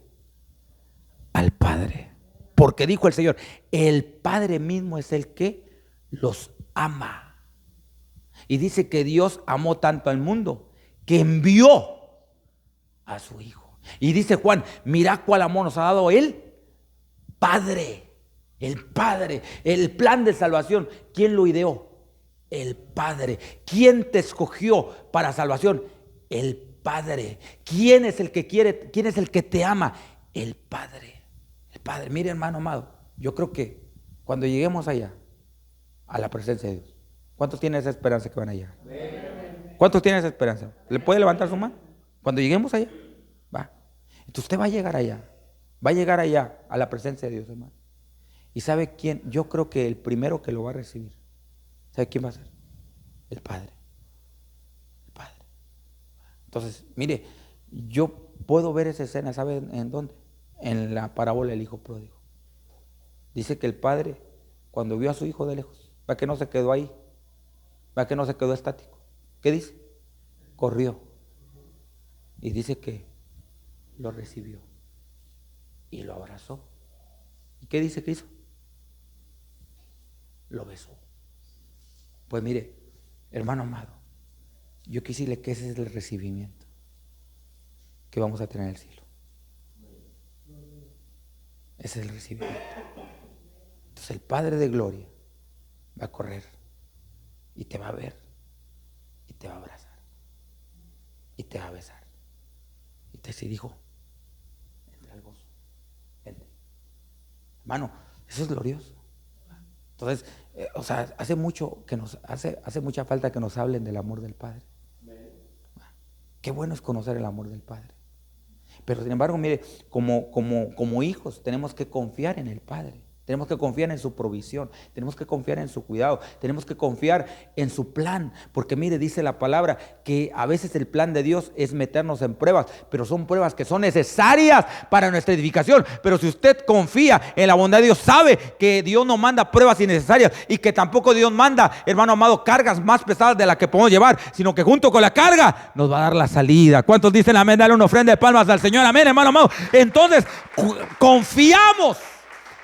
Al Padre. Porque dijo el Señor, el Padre mismo es el que los ama. Y dice que Dios amó tanto al mundo que envió a su Hijo. Y dice Juan, mira cuál amor nos ha dado el Padre. El Padre, el plan de salvación. ¿Quién lo ideó? El Padre. ¿Quién te escogió para salvación? El Padre. ¿Quién es el que quiere? ¿Quién es el que te ama? El Padre. El Padre. Mire, hermano amado, yo creo que cuando lleguemos allá a la presencia de Dios, ¿cuántos tienen esa esperanza que van a llegar? ¿Cuántos tienen esa esperanza? ¿Le puede levantar su mano? Cuando lleguemos allá, va. Entonces usted va a llegar allá. Va a llegar allá a la presencia de Dios, hermano. ¿Y sabe quién? Yo creo que el primero que lo va a recibir, ¿sabe quién va a ser? El Padre. El Padre. Entonces, mire, yo puedo ver esa escena, ¿sabe en dónde? En la parábola del hijo pródigo. Dice que el padre, cuando vio a su hijo de lejos, ¿para qué no se quedó ahí? ¿Para qué no se quedó estático? ¿Qué dice? Corrió. Y dice que lo recibió y lo abrazó. ¿Y qué dice que hizo? Lo besó. Pues mire, hermano amado, yo quisiera que ese es el recibimiento que vamos a tener en el cielo. Ese es el recibimiento. Entonces el Padre de Gloria va a correr y te va a ver y te va a abrazar y te va a besar y te dijo, entra al gozo, vente. Hermano, eso es glorioso. Entonces, hace mucha falta que nos hablen del amor del Padre. Qué bueno es conocer el amor del Padre. Pero sin embargo, mire, como hijos tenemos que confiar en el Padre. Tenemos que confiar en su provisión, tenemos que confiar en su cuidado, tenemos que confiar en su plan, porque mire, dice la palabra que a veces el plan de Dios es meternos en pruebas, pero son pruebas que son necesarias para nuestra edificación. Pero si usted confía en la bondad de Dios, sabe que Dios no manda pruebas innecesarias y que tampoco Dios manda, hermano amado, cargas más pesadas de las que podemos llevar, sino que junto con la carga nos va a dar la salida. ¿Cuántos dicen amén? Dale una ofrenda de palmas al Señor, amén, hermano amado. Entonces, confiamos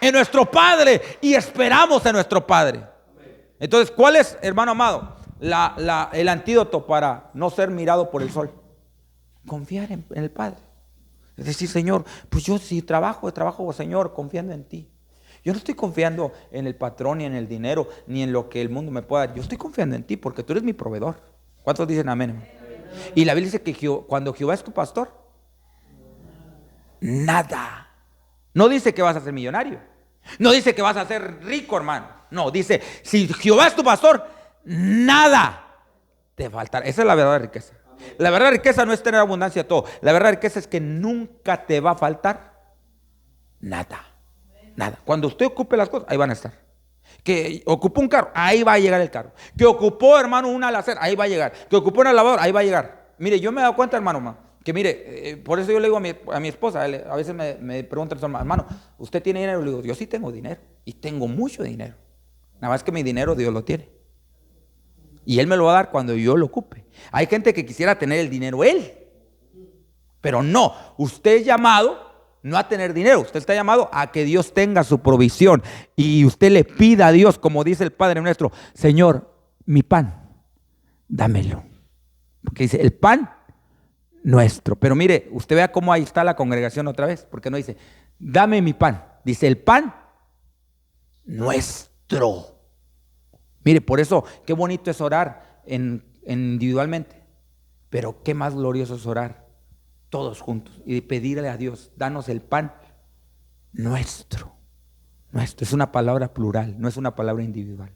en nuestro Padre y esperamos en nuestro Padre. Entonces, ¿cuál es, hermano amado, el antídoto para no ser mirado por el sol? Confiar en el Padre. Es decir, Señor, pues yo si trabajo, Señor, confiando en ti. Yo no estoy confiando en el patrón, ni en el dinero, ni en lo que el mundo me pueda dar. Yo estoy confiando en ti porque tú eres mi proveedor. ¿Cuántos dicen amén, hermano? Y la Biblia dice que cuando Jehová es tu pastor, nada. No dice que vas a ser millonario. No dice que vas a ser rico, hermano. No, dice, si Jehová es tu pastor, nada te faltará. Esa es la verdadera riqueza. La verdadera riqueza no es tener abundancia de todo. La verdadera riqueza es que nunca te va a faltar nada. Nada. Cuando usted ocupe las cosas, ahí van a estar. Que ocupó un carro, ahí va a llegar el carro. Que ocupó, hermano, una alacena, ahí va a llegar. Que ocupó una lavadora, ahí va a llegar. Mire, yo me he dado cuenta, hermano, que mire, por eso yo le digo a mi esposa, a veces me preguntan, hermano, ¿usted tiene dinero? Le digo, yo sí tengo dinero y tengo mucho dinero. Nada más que mi dinero Dios lo tiene. Y Él me lo va a dar cuando yo lo ocupe. Hay gente que quisiera tener el dinero Él, pero no, usted es llamado no a tener dinero. Usted está llamado a que Dios tenga su provisión. Y usted le pida a Dios, como dice el Padre nuestro: Señor, mi pan, dámelo. Porque dice, el pan nuestro. Pero mire, usted vea cómo ahí está la congregación otra vez. Porque no dice, dame mi pan. Dice, el pan nuestro. Mire, por eso, qué bonito es orar individualmente. Pero qué más glorioso es orar todos juntos y pedirle a Dios: danos el pan nuestro. Nuestro es una palabra plural, no es una palabra individual.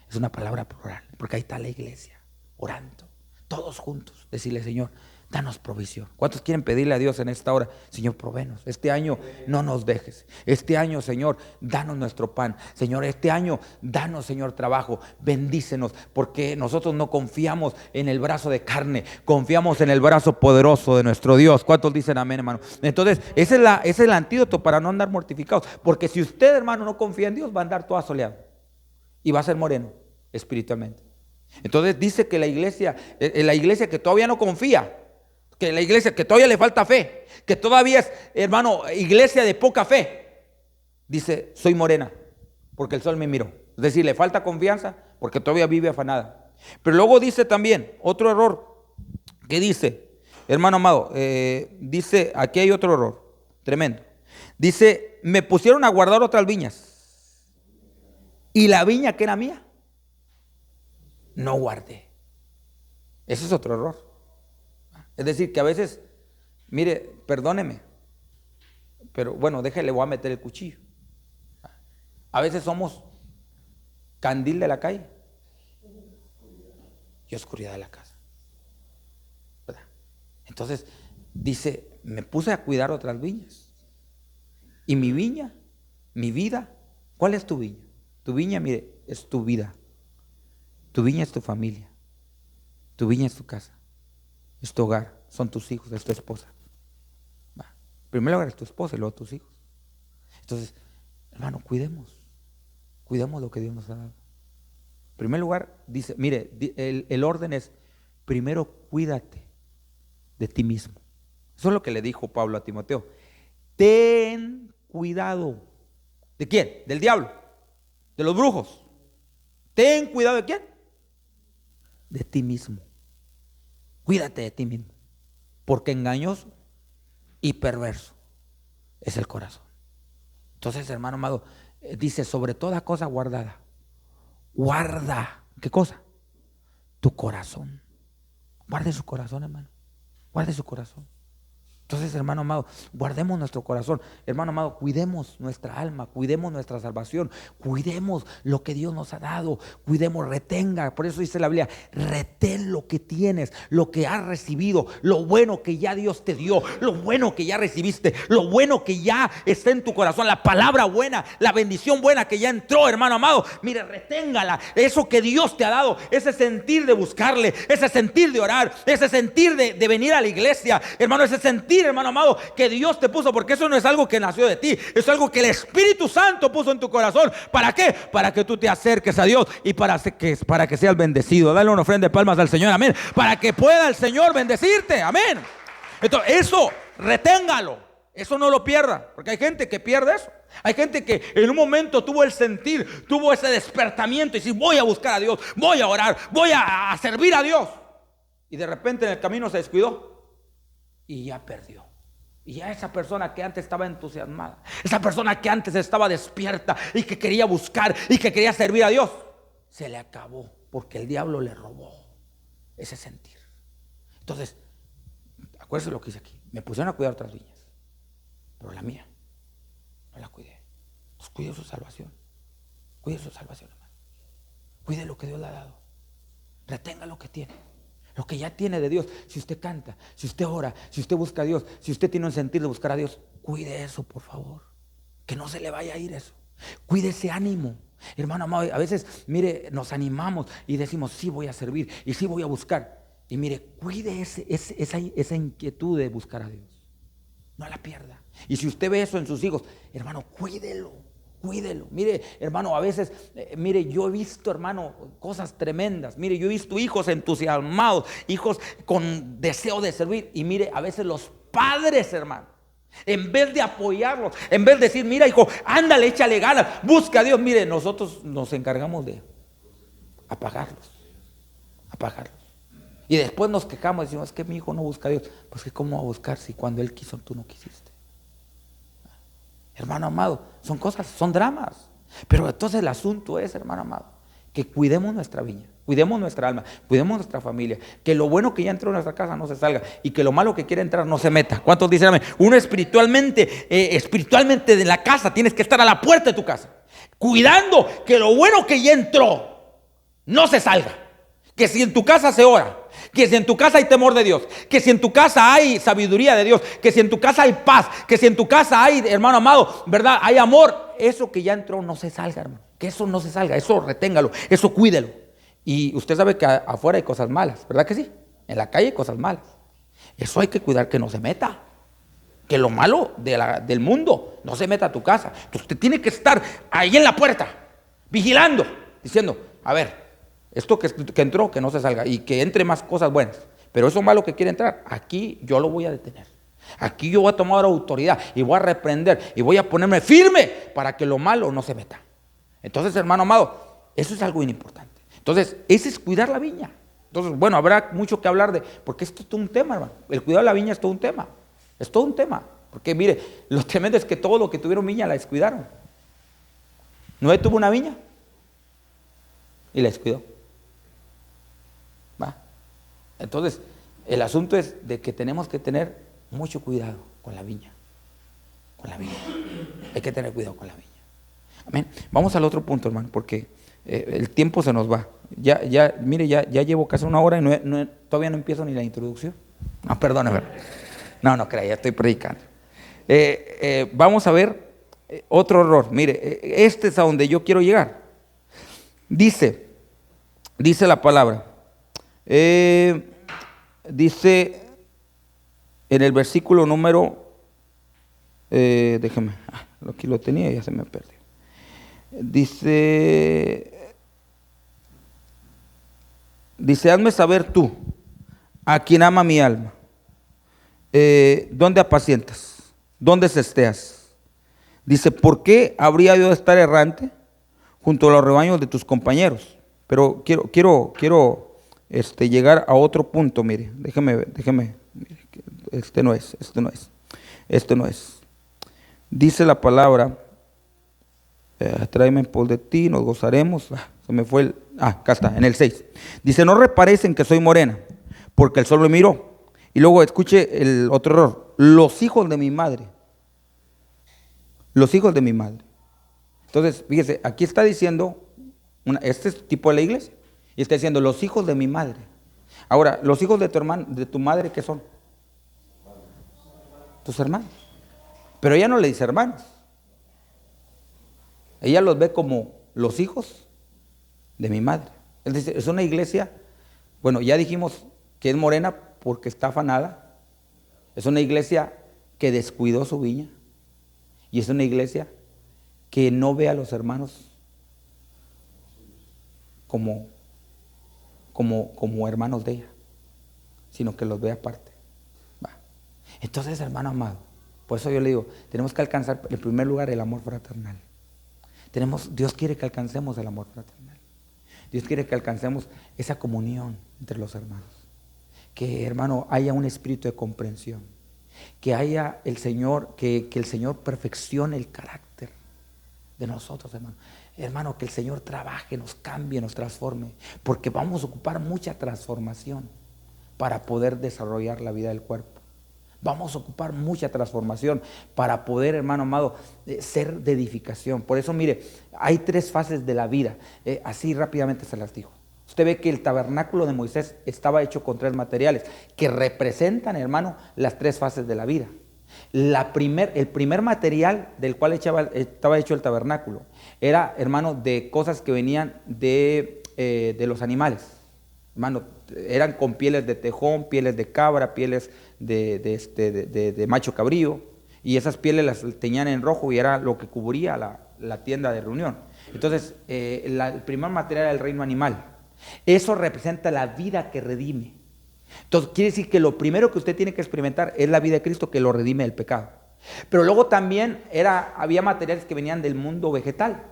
Es una palabra plural, porque ahí está la iglesia orando, todos juntos, decirle: Señor, danos provisión. ¿Cuántos quieren pedirle a Dios en esta hora? Señor, provéenos. Este año no nos dejes. Este año, Señor, danos nuestro pan. Señor, este año danos, Señor, trabajo. Bendícenos, porque nosotros no confiamos en el brazo de carne, confiamos en el brazo poderoso de nuestro Dios. ¿Cuántos dicen amén, hermano? Entonces, ese es el antídoto para no andar mortificados. Porque si usted, hermano, no confía en Dios, va a andar todo asoleado y va a ser moreno espiritualmente. Entonces dice que la iglesia que todavía no confía, que la iglesia que todavía le falta fe, que todavía es, hermano, iglesia de poca fe, dice: soy morena porque el sol me miró. Es decir, le falta confianza porque todavía vive afanada. Pero luego dice también otro error que dice, hermano amado, dice, aquí hay otro error tremendo. Dice: me pusieron a guardar otras viñas y la viña que era mía no guardé. Ese es otro error. Es decir, que a veces, mire, perdóneme, pero bueno, déjale, voy a meter el cuchillo. A veces somos candil de la calle y oscuridad de la casa, ¿verdad? Entonces dice: me puse a cuidar otras viñas. Y mi viña, mi vida, ¿cuál es tu viña? Tu viña, mire, es tu vida. Tu viña es tu familia. Tu viña es tu casa. Es tu hogar, son tus hijos, es tu esposa. Primero es tu esposa y luego tus hijos. Entonces, hermano, cuidemos lo que Dios nos ha dado. En primer lugar, dice, mire, el orden es: primero cuídate de ti mismo. Eso es lo que le dijo Pablo a Timoteo. Ten cuidado. ¿De quién? Del diablo, de los brujos. Ten cuidado de quién? De ti mismo. Cuídate de ti mismo, porque engañoso y perverso es el corazón. Entonces, hermano amado, dice: sobre toda cosa guardada, guarda, ¿qué cosa? Tu corazón. Guarde su corazón, hermano. Guarde su corazón. Entonces, hermano amado, guardemos nuestro corazón. Hermano amado, cuidemos nuestra alma, cuidemos nuestra salvación, cuidemos lo que Dios nos ha dado, cuidemos, retenga. Por eso dice la Biblia: retén lo que tienes, lo que has recibido, lo bueno que ya Dios te dio, lo bueno que ya recibiste, lo bueno que ya está en tu corazón, la palabra buena, la bendición buena que ya entró, hermano amado. Mire, reténgala, eso que Dios te ha dado, ese sentir de buscarle, ese sentir de orar, ese sentir de venir a la iglesia, hermano, ese sentir, hermano amado, que Dios te puso, porque eso no es algo que nació de ti, es algo que el Espíritu Santo puso en tu corazón. ¿Para qué? Para que tú te acerques a Dios y para que seas bendecido. Dale una ofrenda de palmas al Señor, amén, para que pueda el Señor bendecirte, amén. Entonces, eso, reténgalo, eso no lo pierda, porque hay gente que pierde eso. Hay gente que en un momento tuvo el sentir, tuvo ese despertamiento y dice: voy a buscar a Dios, voy a orar, voy a servir a Dios, y de repente en el camino se descuidó y ya perdió. Y ya esa persona que antes estaba entusiasmada, esa persona que antes estaba despierta y que quería buscar y que quería servir a Dios, se le acabó porque el diablo le robó ese sentir. Entonces, acuérdense lo que dice aquí: me pusieron a cuidar otras viñas, pero la mía no la cuidé. Entonces, cuide su salvación. Cuide su salvación, hermano. Cuide lo que Dios le ha dado. Retenga lo que tiene, lo que ya tiene de Dios. Si usted canta, si usted ora, si usted busca a Dios, si usted tiene un sentir de buscar a Dios, cuide eso, por favor, que no se le vaya a ir eso. Cuide ese ánimo, hermano amado. A veces, mire, nos animamos y decimos: sí, voy a servir y sí, voy a buscar. Y mire, cuide esa inquietud de buscar a Dios, no la pierda. Y si usted ve eso en sus hijos, hermano, cuídelo. Mire, hermano, a veces, mire, yo he visto, hermano, cosas tremendas. Mire, yo he visto hijos entusiasmados, hijos con deseo de servir. Y mire, a veces los padres, hermano, En vez de apoyarlos, en vez de decir, mira hijo, ándale, échale ganas, busca a Dios. Mire, nosotros nos encargamos de apagarlos. Y después nos quejamos y decimos, es que mi hijo no busca a Dios. Pues que cómo va a buscar si cuando él quiso tú no quisiste. Hermano amado, son cosas, son dramas. Pero entonces el asunto es, hermano amado, que cuidemos nuestra viña, cuidemos nuestra alma, cuidemos nuestra familia, que lo bueno que ya entró en nuestra casa no se salga y que lo malo que quiere entrar no se meta. ¿Cuántos dicen amén? Uno espiritualmente de la casa, tienes que estar a la puerta de tu casa, cuidando que lo bueno que ya entró no se salga. Que si en tu casa se ora, que si en tu casa hay temor de Dios, que si en tu casa hay sabiduría de Dios, que si en tu casa hay paz, que si en tu casa hay, hermano amado, ¿verdad? Hay amor. Eso que ya entró no se salga, hermano. Que eso no se salga, eso reténgalo, eso cuídelo. Y usted sabe que afuera hay cosas malas, ¿verdad que sí? En la calle hay cosas malas. Eso hay que cuidar que no se meta. Que lo malo del mundo no se meta a tu casa. Entonces usted tiene que estar ahí en la puerta, vigilando, diciendo, a ver, esto que entró, que no se salga y que entre más cosas buenas. Pero eso malo que quiere entrar, aquí yo lo voy a detener. Aquí yo voy a tomar autoridad y voy a reprender y voy a ponerme firme para que lo malo no se meta. Entonces, hermano amado, eso es algo bien importante. Entonces, ese es cuidar la viña. Entonces, bueno, habrá mucho que hablar porque esto es todo un tema, hermano. El cuidado de la viña es todo un tema. Es todo un tema. Porque mire, lo tremendo es que todo lo que tuvieron viña la descuidaron. Noé tuvo una viña y la descuidó. ¿Va? Entonces, el asunto es de que tenemos que tener mucho cuidado con la viña. Con la viña. Hay que tener cuidado con la viña. Amén. Vamos al otro punto, hermano, porque el tiempo se nos va. Mire, ya llevo casi una hora y todavía no empiezo ni la introducción. No, perdóname. No crea, ya estoy predicando. Vamos a ver otro error. Mire, este es a donde yo quiero llegar. Dice la palabra. Dice en el versículo número, déjeme, aquí lo tenía y ya se me perdió. Dice, hazme saber tú, a quien ama mi alma, ¿dónde apacientas? ¿Dónde cesteas? Dice, ¿por qué habría yo de estar errante junto a los rebaños de tus compañeros? Pero quiero llegar a otro punto, mire, déjeme, mire, este no es. Dice la palabra, tráeme en pos de ti, nos gozaremos. Se me fue acá está, en el 6. Dice, no reparéis en que soy morena, porque el sol me miró. Y luego escuche el otro error, los hijos de mi madre. Los hijos de mi madre. Entonces, fíjese, aquí está diciendo, este es tipo de la iglesia, y está diciendo, los hijos de mi madre. Ahora, los hijos de tu madre, ¿qué son? Tus hermanos. Pero ella no le dice hermanos. Ella los ve como los hijos de mi madre. Es decir, es una iglesia, bueno, ya dijimos que es morena porque está afanada. Es una iglesia que descuidó su viña. Y es una iglesia que no ve a los hermanos como hermanos de ella, sino que los ve aparte. Va. Entonces, hermano amado, por eso yo le digo, tenemos que alcanzar en primer lugar el amor fraternal. Dios quiere que alcancemos el amor fraternal. Dios quiere que alcancemos esa comunión entre los hermanos. Que, hermano, haya un espíritu de comprensión. Que haya el Señor, que el Señor perfeccione el carácter de nosotros, hermano. Hermano, que el Señor trabaje, nos cambie, nos transforme. Porque vamos a ocupar mucha transformación para poder desarrollar la vida del cuerpo. Vamos a ocupar mucha transformación para poder, hermano amado, ser de edificación. Por eso, mire, hay 3 fases de la vida. Así rápidamente se las digo. Usted ve que el tabernáculo de Moisés estaba hecho con 3 materiales que representan, hermano, las 3 fases de la vida. El primer material del cual estaba hecho el tabernáculo era, hermano, de cosas que venían de los animales. Hermano, eran con pieles de tejón, pieles de cabra, pieles de macho cabrío, y esas pieles las teñían en rojo y era lo que cubría la tienda de reunión. Entonces, el primer material era el reino animal. Eso representa la vida que redime. Entonces, quiere decir que lo primero que usted tiene que experimentar es la vida de Cristo que lo redime del pecado. Pero luego también había materiales que venían del mundo vegetal.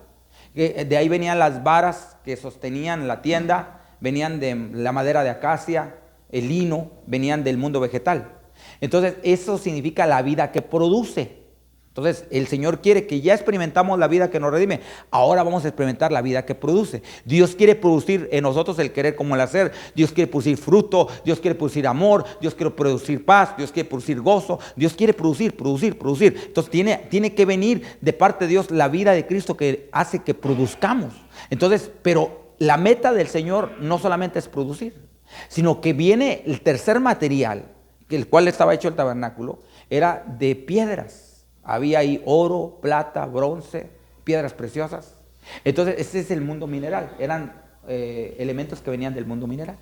De ahí venían las varas que sostenían la tienda, venían de la madera de acacia, el lino, venían del mundo vegetal. Entonces, eso significa la vida que produce. Entonces, el Señor quiere que ya experimentamos la vida que nos redime. Ahora vamos a experimentar la vida que produce. Dios quiere producir en nosotros el querer como el hacer. Dios quiere producir fruto. Dios quiere producir amor. Dios quiere producir paz. Dios quiere producir gozo. Dios quiere producir. Entonces, tiene que venir de parte de Dios la vida de Cristo que hace que produzcamos. Entonces, pero la meta del Señor no solamente es producir, sino que viene el tercer material, el cual estaba hecho el tabernáculo, era de piedras. Había ahí oro, plata, bronce, piedras preciosas. Entonces, ese es el mundo mineral. Eran elementos que venían del mundo mineral.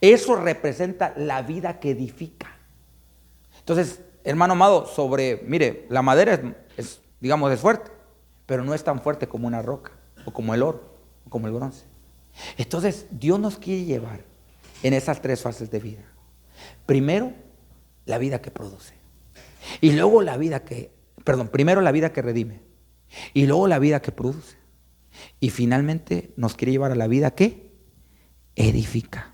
Eso representa la vida que edifica. Entonces, hermano amado, mire, la madera digamos, es fuerte, pero no es tan fuerte como una roca, o como el oro, o como el bronce. Entonces, Dios nos quiere llevar en esas tres fases de vida. Primero, la vida que produce. Y luego primero la vida que redime. Y luego la vida que produce. Y finalmente nos quiere llevar a la vida que edifica.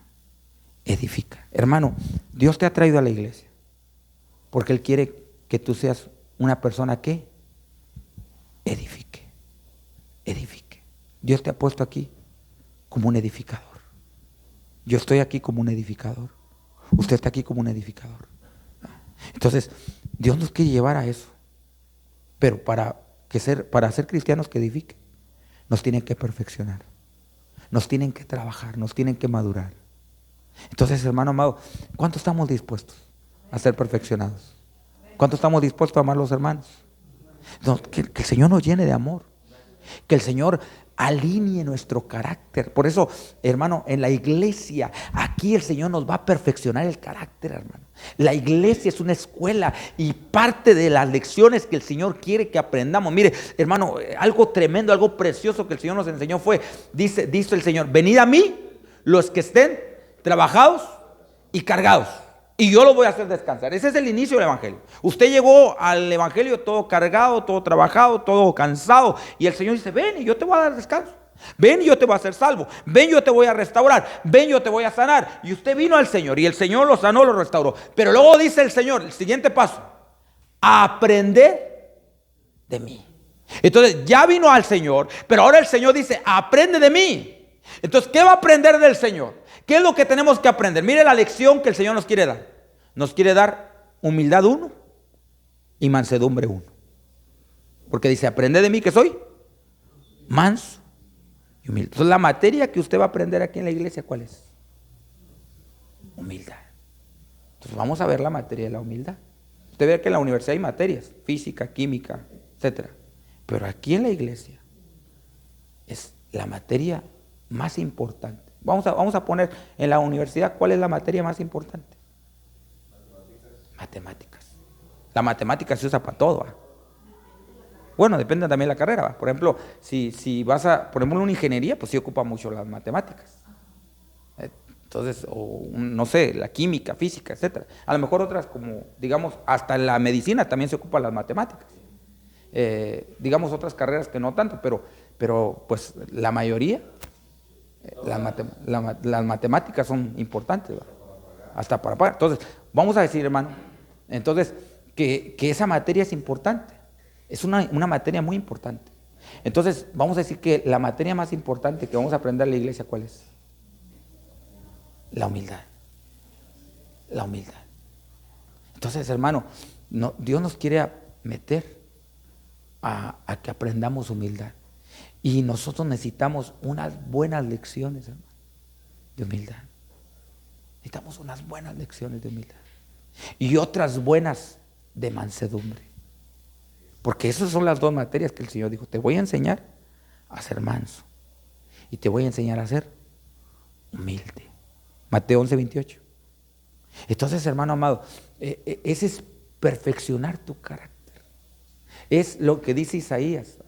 Edifica. Hermano, Dios te ha traído a la iglesia porque Él quiere que tú seas una persona que edifique. Edifique. Dios te ha puesto aquí como un edificador. Yo estoy aquí como un edificador. Usted está aquí como un edificador. Entonces, Dios nos quiere llevar a eso. Pero para ser cristianos que edifiquen, nos tienen que perfeccionar. Nos tienen que trabajar, nos tienen que madurar. Entonces, hermano amado, ¿cuánto estamos dispuestos a ser perfeccionados? ¿Cuánto estamos dispuestos a amar a los hermanos? No, que el Señor nos llene de amor. Que el Señor alinee nuestro carácter. Por eso, hermano, en la iglesia, aquí el Señor nos va a perfeccionar el carácter, hermano. La iglesia es una escuela y parte de las lecciones que el Señor quiere que aprendamos. Mire, hermano, algo tremendo, algo precioso que el Señor nos enseñó dice el Señor: venid a mí los que estén trabajados y cargados, y yo lo voy a hacer descansar. Ese es el inicio del evangelio. Usted llegó al evangelio todo cargado, todo trabajado, todo cansado, y el Señor dice: ven y yo te voy a dar descanso. Ven y yo te voy a hacer salvo. Ven, yo te voy a restaurar. Ven, yo te voy a sanar. Y usted vino al Señor y el Señor lo sanó, lo restauró. Pero luego dice el Señor, el siguiente paso: aprende de mí. Entonces ya vino al Señor, pero ahora el Señor dice: aprende de mí. Entonces, ¿qué va a aprender del Señor? ¿Qué es lo que tenemos que aprender? Mire la lección que el Señor nos quiere dar. Nos quiere dar humildad 1 y mansedumbre 1. Porque dice: aprende de mí que soy manso y humilde. Entonces, la materia que usted va a aprender aquí en la iglesia, ¿cuál es? Humildad. Entonces, vamos a ver la materia de la humildad. Usted ve que en la universidad hay materias: física, química, etc. Pero aquí en la iglesia es la materia más importante. Vamos a poner en la universidad, ¿cuál es la materia más importante? Matemáticas. La matemática se usa para todo, ¿va? Bueno, depende también de la carrera, ¿va? Por ejemplo, si vas por ejemplo, una ingeniería, pues sí ocupa mucho las matemáticas. Entonces, no sé, la química, física, etcétera. A lo mejor otras, como, digamos, hasta la medicina también se ocupan las matemáticas. Digamos, otras carreras que no tanto, pero pues la mayoría, las matemáticas son importantes, ¿va? Hasta para pagar. Entonces, vamos a decir, hermano, entonces, que esa materia es importante. Es una materia muy importante. Entonces, vamos a decir que la materia más importante que vamos a aprender en la iglesia, ¿cuál es? La humildad. La humildad. Entonces, hermano, Dios nos quiere meter a que aprendamos humildad. Y nosotros necesitamos unas buenas lecciones, hermano, de humildad. Necesitamos unas buenas lecciones de humildad. Y otras buenas de mansedumbre. Porque esas son las dos materias que el Señor dijo: te voy a enseñar a ser manso y te voy a enseñar a ser humilde. Mateo 11:28. Entonces, hermano amado, ese es perfeccionar tu carácter. Es lo que dice Isaías.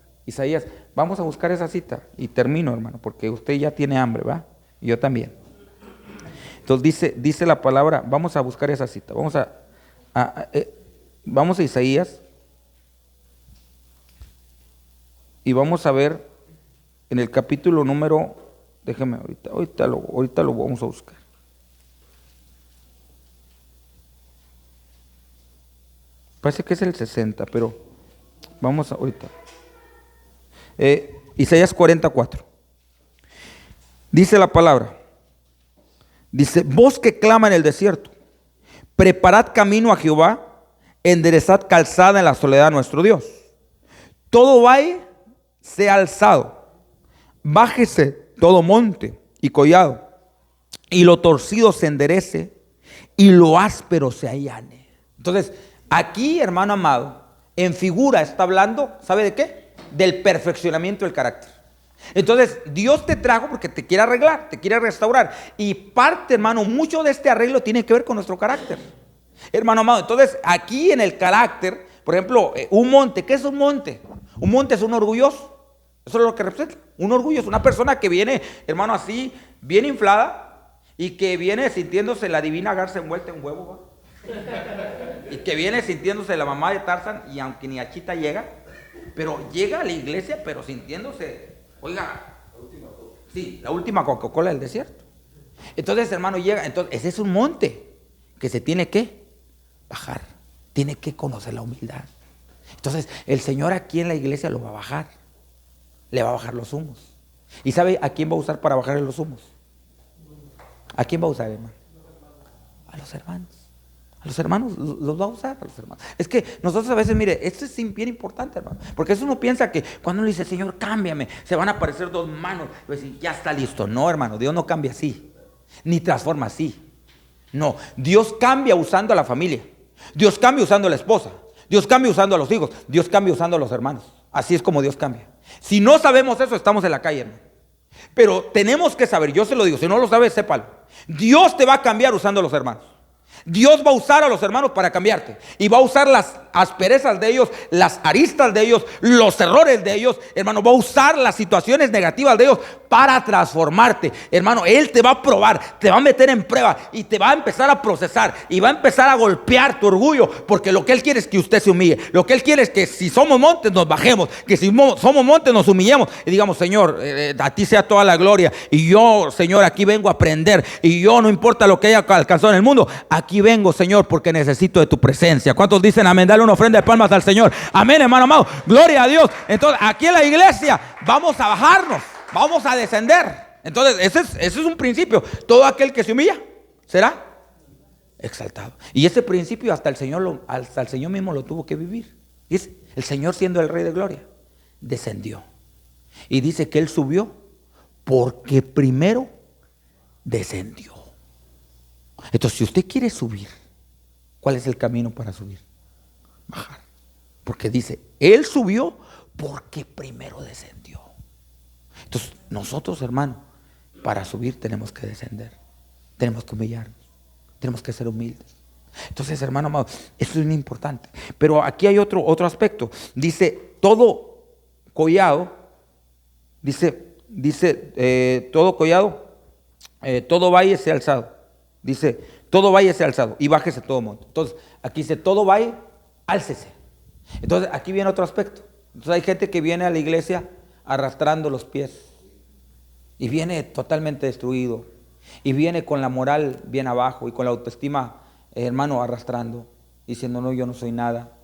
Vamos a buscar esa cita y termino, hermano, porque usted ya tiene hambre, ¿va? Y yo también. Entonces dice la palabra, vamos a buscar esa cita. Vamos a Isaías y vamos a ver en el capítulo número, déjeme, ahorita lo vamos a buscar. Parece que es el 60, pero vamos ahorita. Isaías 44. Dice la palabra. Dice, voz que clama en el desierto, preparad camino a Jehová, enderezad calzada en la soledad a nuestro Dios. Todo valle sea alzado, bájese todo monte y collado, y lo torcido se enderece, y lo áspero se allane. Entonces, aquí, hermano amado, en figura está hablando, ¿sabe de qué? Del perfeccionamiento del carácter. Entonces, Dios te trajo porque te quiere arreglar, te quiere restaurar. Y parte, hermano, mucho de este arreglo tiene que ver con nuestro carácter. Hermano amado, entonces, aquí en el carácter, por ejemplo, un monte, ¿qué es un monte? Un monte es un orgulloso. Eso es lo que representa. Un orgulloso, una persona que viene, hermano, así, bien inflada y que viene sintiéndose la divina garza envuelta en huevo, ¿va? Y que viene sintiéndose la mamá de Tarzán, y aunque ni a Chita llega, pero llega a la iglesia, pero sintiéndose, oiga, la última Coca-Cola del desierto. Entonces, hermano, llega, entonces ese es un monte que se tiene que bajar, tiene que conocer la humildad. Entonces, el Señor aquí en la iglesia lo va a bajar, le va a bajar los humos. ¿Y sabe a quién va a usar para bajarle los humos? ¿A quién va a usar, hermano? A los hermanos. A los hermanos los va a usar, a los hermanos. Es que nosotros a veces, mire, esto es bien importante, hermano. Porque eso uno piensa que cuando uno dice, Señor, cámbiame, se van a aparecer dos manos. Y va a decir, ya está listo. No, hermano, Dios no cambia así, ni transforma así. No, Dios cambia usando a la familia. Dios cambia usando a la esposa. Dios cambia usando a los hijos. Dios cambia usando a los hermanos. Así es como Dios cambia. Si no sabemos eso, estamos en la calle, hermano. Pero tenemos que saber, yo se lo digo, si no lo sabes, sépalo. Dios te va a cambiar usando a los hermanos. Dios va a usar a los hermanos para cambiarte. Y va a usar las asperezas de ellos, las aristas de ellos, los errores de ellos. Hermano, va a usar las situaciones negativas de ellos para transformarte. Hermano, Él te va a probar, te va a meter en prueba y te va a empezar a procesar. Y va a empezar a golpear tu orgullo. Porque lo que Él quiere es que usted se humille. Lo que Él quiere es que si somos montes nos bajemos. Que si somos montes nos humillemos. Y digamos, Señor, a ti sea toda la gloria. Y yo, Señor, aquí vengo a aprender. Y yo, no importa lo que haya alcanzado en el mundo, aquí vengo, Señor, porque necesito de tu presencia. ¿Cuántos dicen amén? Dale una ofrenda de palmas al Señor. Amén, hermano amado. Gloria a Dios. Entonces, aquí en la iglesia vamos a bajarnos, vamos a descender. Entonces, ese es un principio. Todo aquel que se humilla será exaltado. Y ese principio hasta el Señor mismo lo tuvo que vivir. Y es el Señor, siendo el Rey de Gloria, descendió. Y dice que Él subió porque primero descendió. Entonces, si usted quiere subir, ¿cuál es el camino para subir? Bajar. Porque dice, Él subió porque primero descendió. Entonces, nosotros, hermano, para subir tenemos que descender. Tenemos que humillarnos. Tenemos que ser humildes. Entonces, hermano amado, eso es muy importante. Pero aquí hay otro aspecto. Dice, todo collado, todo collado, todo valle sea alzado. Dice, todo valle sea alzado y bájese todo monte. Entonces, aquí dice, todo valle, álcese. Entonces, aquí viene otro aspecto. Entonces, hay gente que viene a la iglesia arrastrando los pies y viene totalmente destruido y viene con la moral bien abajo y con la autoestima, hermano, arrastrando, diciendo, no, yo no soy nada,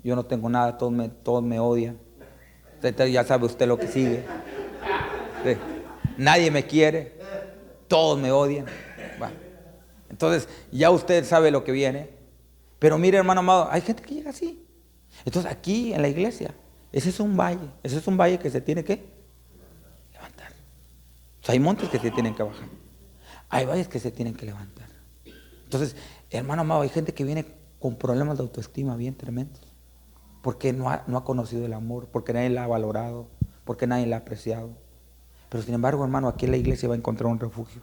yo no tengo nada, todos me odian. Ya sabe usted lo que sigue. Sí. Nadie me quiere, todos me odian. Bueno. Entonces, ya usted sabe lo que viene. Pero mire, hermano amado, hay gente que llega así. Entonces, aquí en la iglesia, ese es un valle que se tiene que levantar. O sea, hay montes que se tienen que bajar. Hay valles que se tienen que levantar. Entonces, hermano amado, hay gente que viene con problemas de autoestima bien tremendos. Porque no ha conocido el amor, porque nadie la ha valorado, porque nadie la ha apreciado. Pero sin embargo, hermano, aquí en la iglesia va a encontrar un refugio.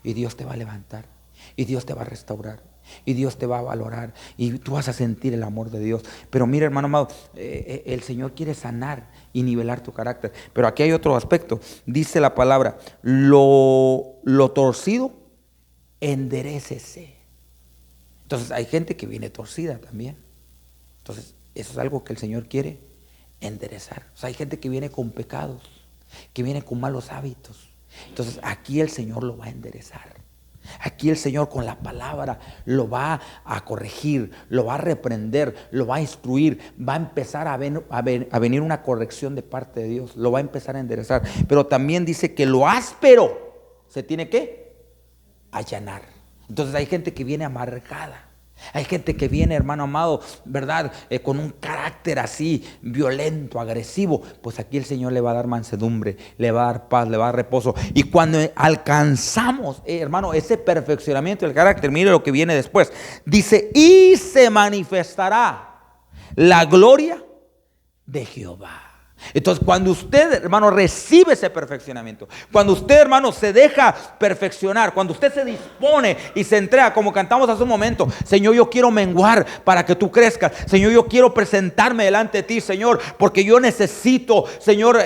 Y Dios te va a levantar. Y Dios te va a restaurar. Y Dios te va a valorar. Y tú vas a sentir el amor de Dios. Pero mira, hermano amado, el Señor quiere sanar y nivelar tu carácter. Pero aquí hay otro aspecto. Dice la palabra, lo torcido, enderécese. Entonces hay gente que viene torcida también. Entonces eso es algo que el Señor quiere enderezar. O sea, hay gente que viene con pecados, que viene con malos hábitos. Entonces aquí el Señor lo va a enderezar. Aquí el Señor con la palabra lo va a corregir, lo va a reprender, lo va a instruir, va a empezar a venir una corrección de parte de Dios, lo va a empezar a enderezar. Pero también dice que lo áspero se tiene que allanar. Entonces hay gente que viene amargada. Hay gente que viene, hermano amado, ¿verdad? Con un carácter así violento, agresivo. Pues aquí el Señor le va a dar mansedumbre, le va a dar paz, le va a dar reposo. Y cuando alcanzamos, hermano, ese perfeccionamiento del carácter, mire lo que viene después. Dice, y se manifestará la gloria de Jehová. Entonces, cuando usted, hermano, recibe ese perfeccionamiento, cuando usted, hermano, se deja perfeccionar, cuando usted se dispone y se entrega, como cantamos hace un momento, Señor, yo quiero menguar para que tú crezcas. Señor, yo quiero presentarme delante de ti, Señor, porque yo necesito, Señor,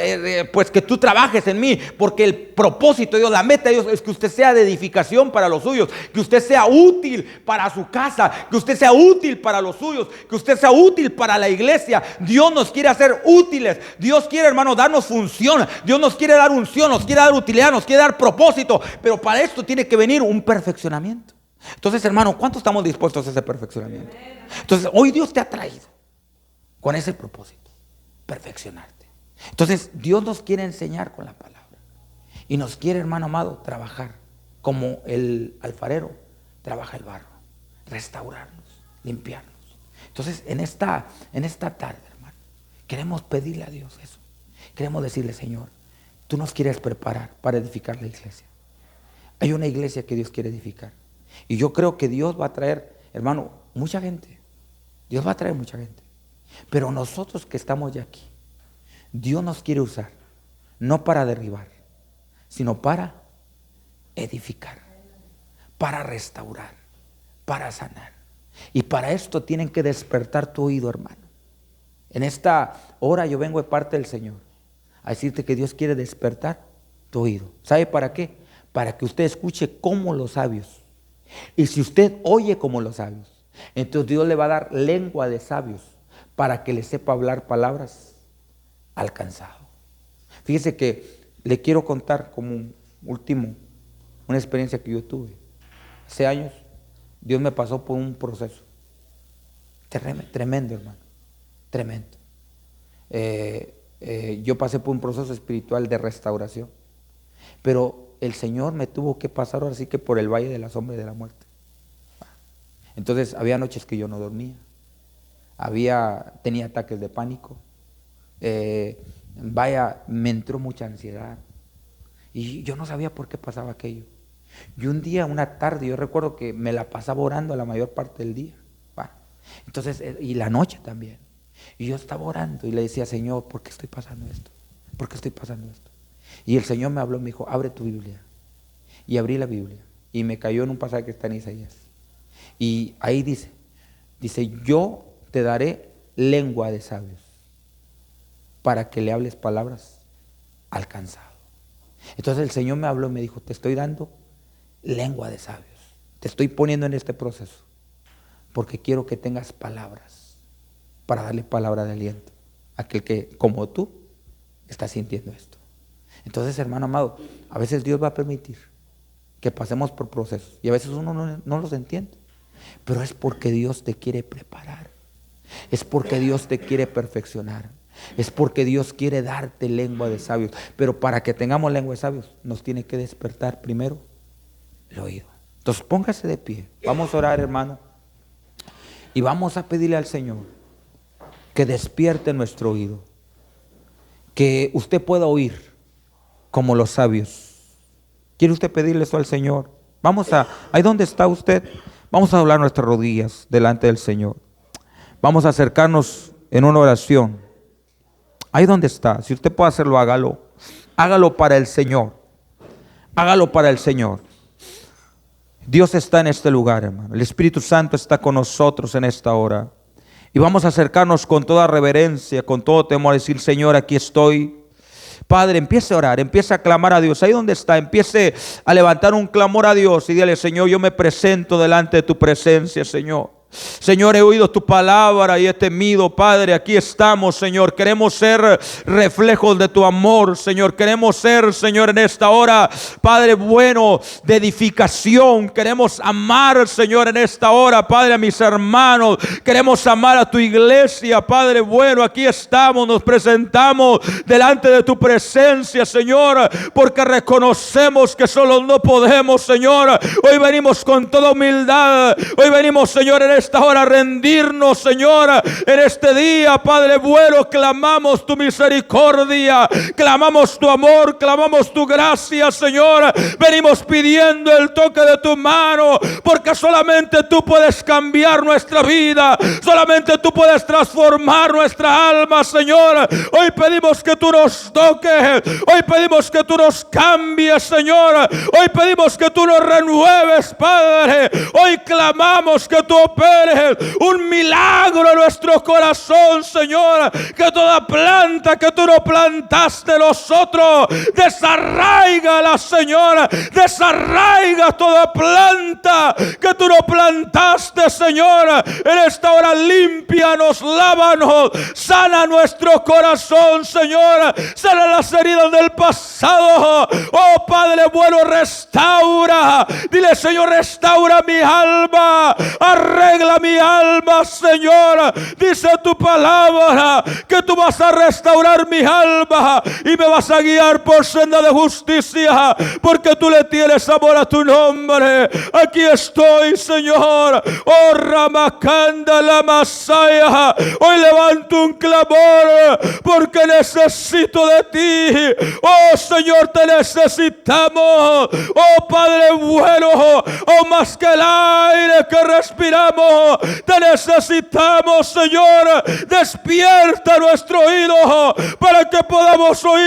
pues que tú trabajes en mí, porque el propósito de Dios, la meta de Dios es que usted sea de edificación para los suyos, que usted sea útil para su casa, que usted sea útil para los suyos, que usted sea útil para la iglesia. Dios nos quiere hacer útiles. Dios quiere, hermano, darnos función. Dios nos quiere dar unción, nos quiere dar utilidad, nos quiere dar propósito. Pero para esto tiene que venir un perfeccionamiento. Entonces, hermano, ¿cuánto estamos dispuestos a ese perfeccionamiento? Entonces, hoy Dios te ha traído con ese propósito, perfeccionarte. Entonces, Dios nos quiere enseñar con la palabra. Y nos quiere, hermano amado, trabajar como el alfarero trabaja el barro, restaurarnos, limpiarnos. Entonces, en esta tarde, queremos pedirle a Dios eso. Queremos decirle, Señor, tú nos quieres preparar para edificar la iglesia. Hay una iglesia que Dios quiere edificar. Y yo creo que Dios va a traer, hermano, mucha gente. Dios va a traer mucha gente. Pero nosotros que estamos ya aquí, Dios nos quiere usar, no para derribar, sino para edificar, para restaurar, para sanar. Y para esto tienen que despertar tu oído, hermano. En esta hora yo vengo de parte del Señor a decirte que Dios quiere despertar tu oído. ¿Sabe para qué? Para que usted escuche como los sabios. Y si usted oye como los sabios, entonces Dios le va a dar lengua de sabios para que le sepa hablar palabras alcanzado. Fíjese que le quiero contar como un último una experiencia que yo tuve. Hace años Dios me pasó por un proceso tremendo, hermano. Tremendo. Yo pasé por un proceso espiritual de restauración, pero el Señor me tuvo que pasar ahora sí que por el valle de la sombra y de la muerte. Entonces había noches que yo no dormía, tenía ataques de pánico, me entró mucha ansiedad y yo no sabía por qué pasaba aquello. Y un día, una tarde, yo recuerdo que me la pasaba orando la mayor parte del día. Entonces, y la noche también. Y yo estaba orando y le decía, Señor, ¿por qué estoy pasando esto? ¿Por qué estoy pasando esto? Y el Señor me habló, me dijo, abre tu Biblia. Y abrí la Biblia y me cayó en un pasaje que está en Isaías. Y ahí dice, yo te daré lengua de sabios para que le hables palabras alcanzado. Entonces el Señor me habló y me dijo, te estoy dando lengua de sabios. Te estoy poniendo en este proceso porque quiero que tengas palabras para darle palabra de aliento a aquel que, como tú, está sintiendo esto. Entonces, hermano amado, a veces Dios va a permitir que pasemos por procesos y a veces uno no los entiende, pero es porque Dios te quiere preparar, es porque Dios te quiere perfeccionar, es porque Dios quiere darte lengua de sabios. Pero para que tengamos lengua de sabios nos tiene que despertar primero el oído. Entonces póngase de pie, vamos a orar, hermano, y vamos a pedirle al Señor que despierte nuestro oído, que usted pueda oír como los sabios. ¿Quiere usted pedirle eso al Señor? Ahí donde está usted, vamos a doblar nuestras rodillas delante del Señor. Vamos a acercarnos en una oración. Ahí donde está, si usted puede hacerlo, hágalo. Hágalo para el Señor. Hágalo para el Señor. Dios está en este lugar, hermano. El Espíritu Santo está con nosotros en esta hora. Y vamos a acercarnos con toda reverencia, con todo temor, a decir, Señor, aquí estoy. Padre, empiece a orar, empiece a clamar a Dios. Ahí donde está, empiece a levantar un clamor a Dios y dile, Señor, yo me presento delante de tu presencia, Señor. Señor, he oído tu palabra y he temido, Padre. Aquí estamos, Señor. Queremos ser reflejos de tu amor, Señor. Queremos ser, Señor, en esta hora, Padre bueno, de edificación. Queremos amar, Señor, en esta hora, Padre, a mis hermanos. Queremos amar a tu iglesia, Padre bueno. Aquí estamos, nos presentamos delante de tu presencia, Señor, porque reconocemos que solo no podemos, Señor. Hoy venimos con toda humildad. Hoy venimos, Señor, en esta hora a rendirnos, Señor. En este día, Padre bueno, clamamos tu misericordia, clamamos tu amor, clamamos tu gracia, Señor. Venimos pidiendo el toque de tu mano, porque solamente tú puedes cambiar nuestra vida, solamente tú puedes transformar nuestra alma, Señor. Hoy pedimos que tú nos toques, hoy pedimos que tú nos cambies, Señor. Hoy pedimos que tú nos renueves, Padre. Hoy clamamos que tú operes un milagro en nuestro corazón, Señor. Que toda planta que tú no plantaste nosotros, desarráigala, Señor. Desarraiga toda planta que tú no plantaste, Señor. En esta hora límpianos, lávanos, sana nuestro corazón, Señor. Sana las heridas del pasado. Oh Padre bueno, restaura. Dile, Señor, restaura mi alma, arregla mi alma, Señor. Dice tu palabra que tú vas a restaurar mi alma y me vas a guiar por senda de justicia, porque tú le tienes amor a tu nombre. Aquí estoy, Señor. Oh Ramacanda la Masaya. Hoy levanto un clamor porque necesito de ti. Oh Señor, te necesitamos. Oh Padre bueno, oh más que el aire que respiramos, te necesitamos, Señor. Despierta nuestro oído para que podamos oír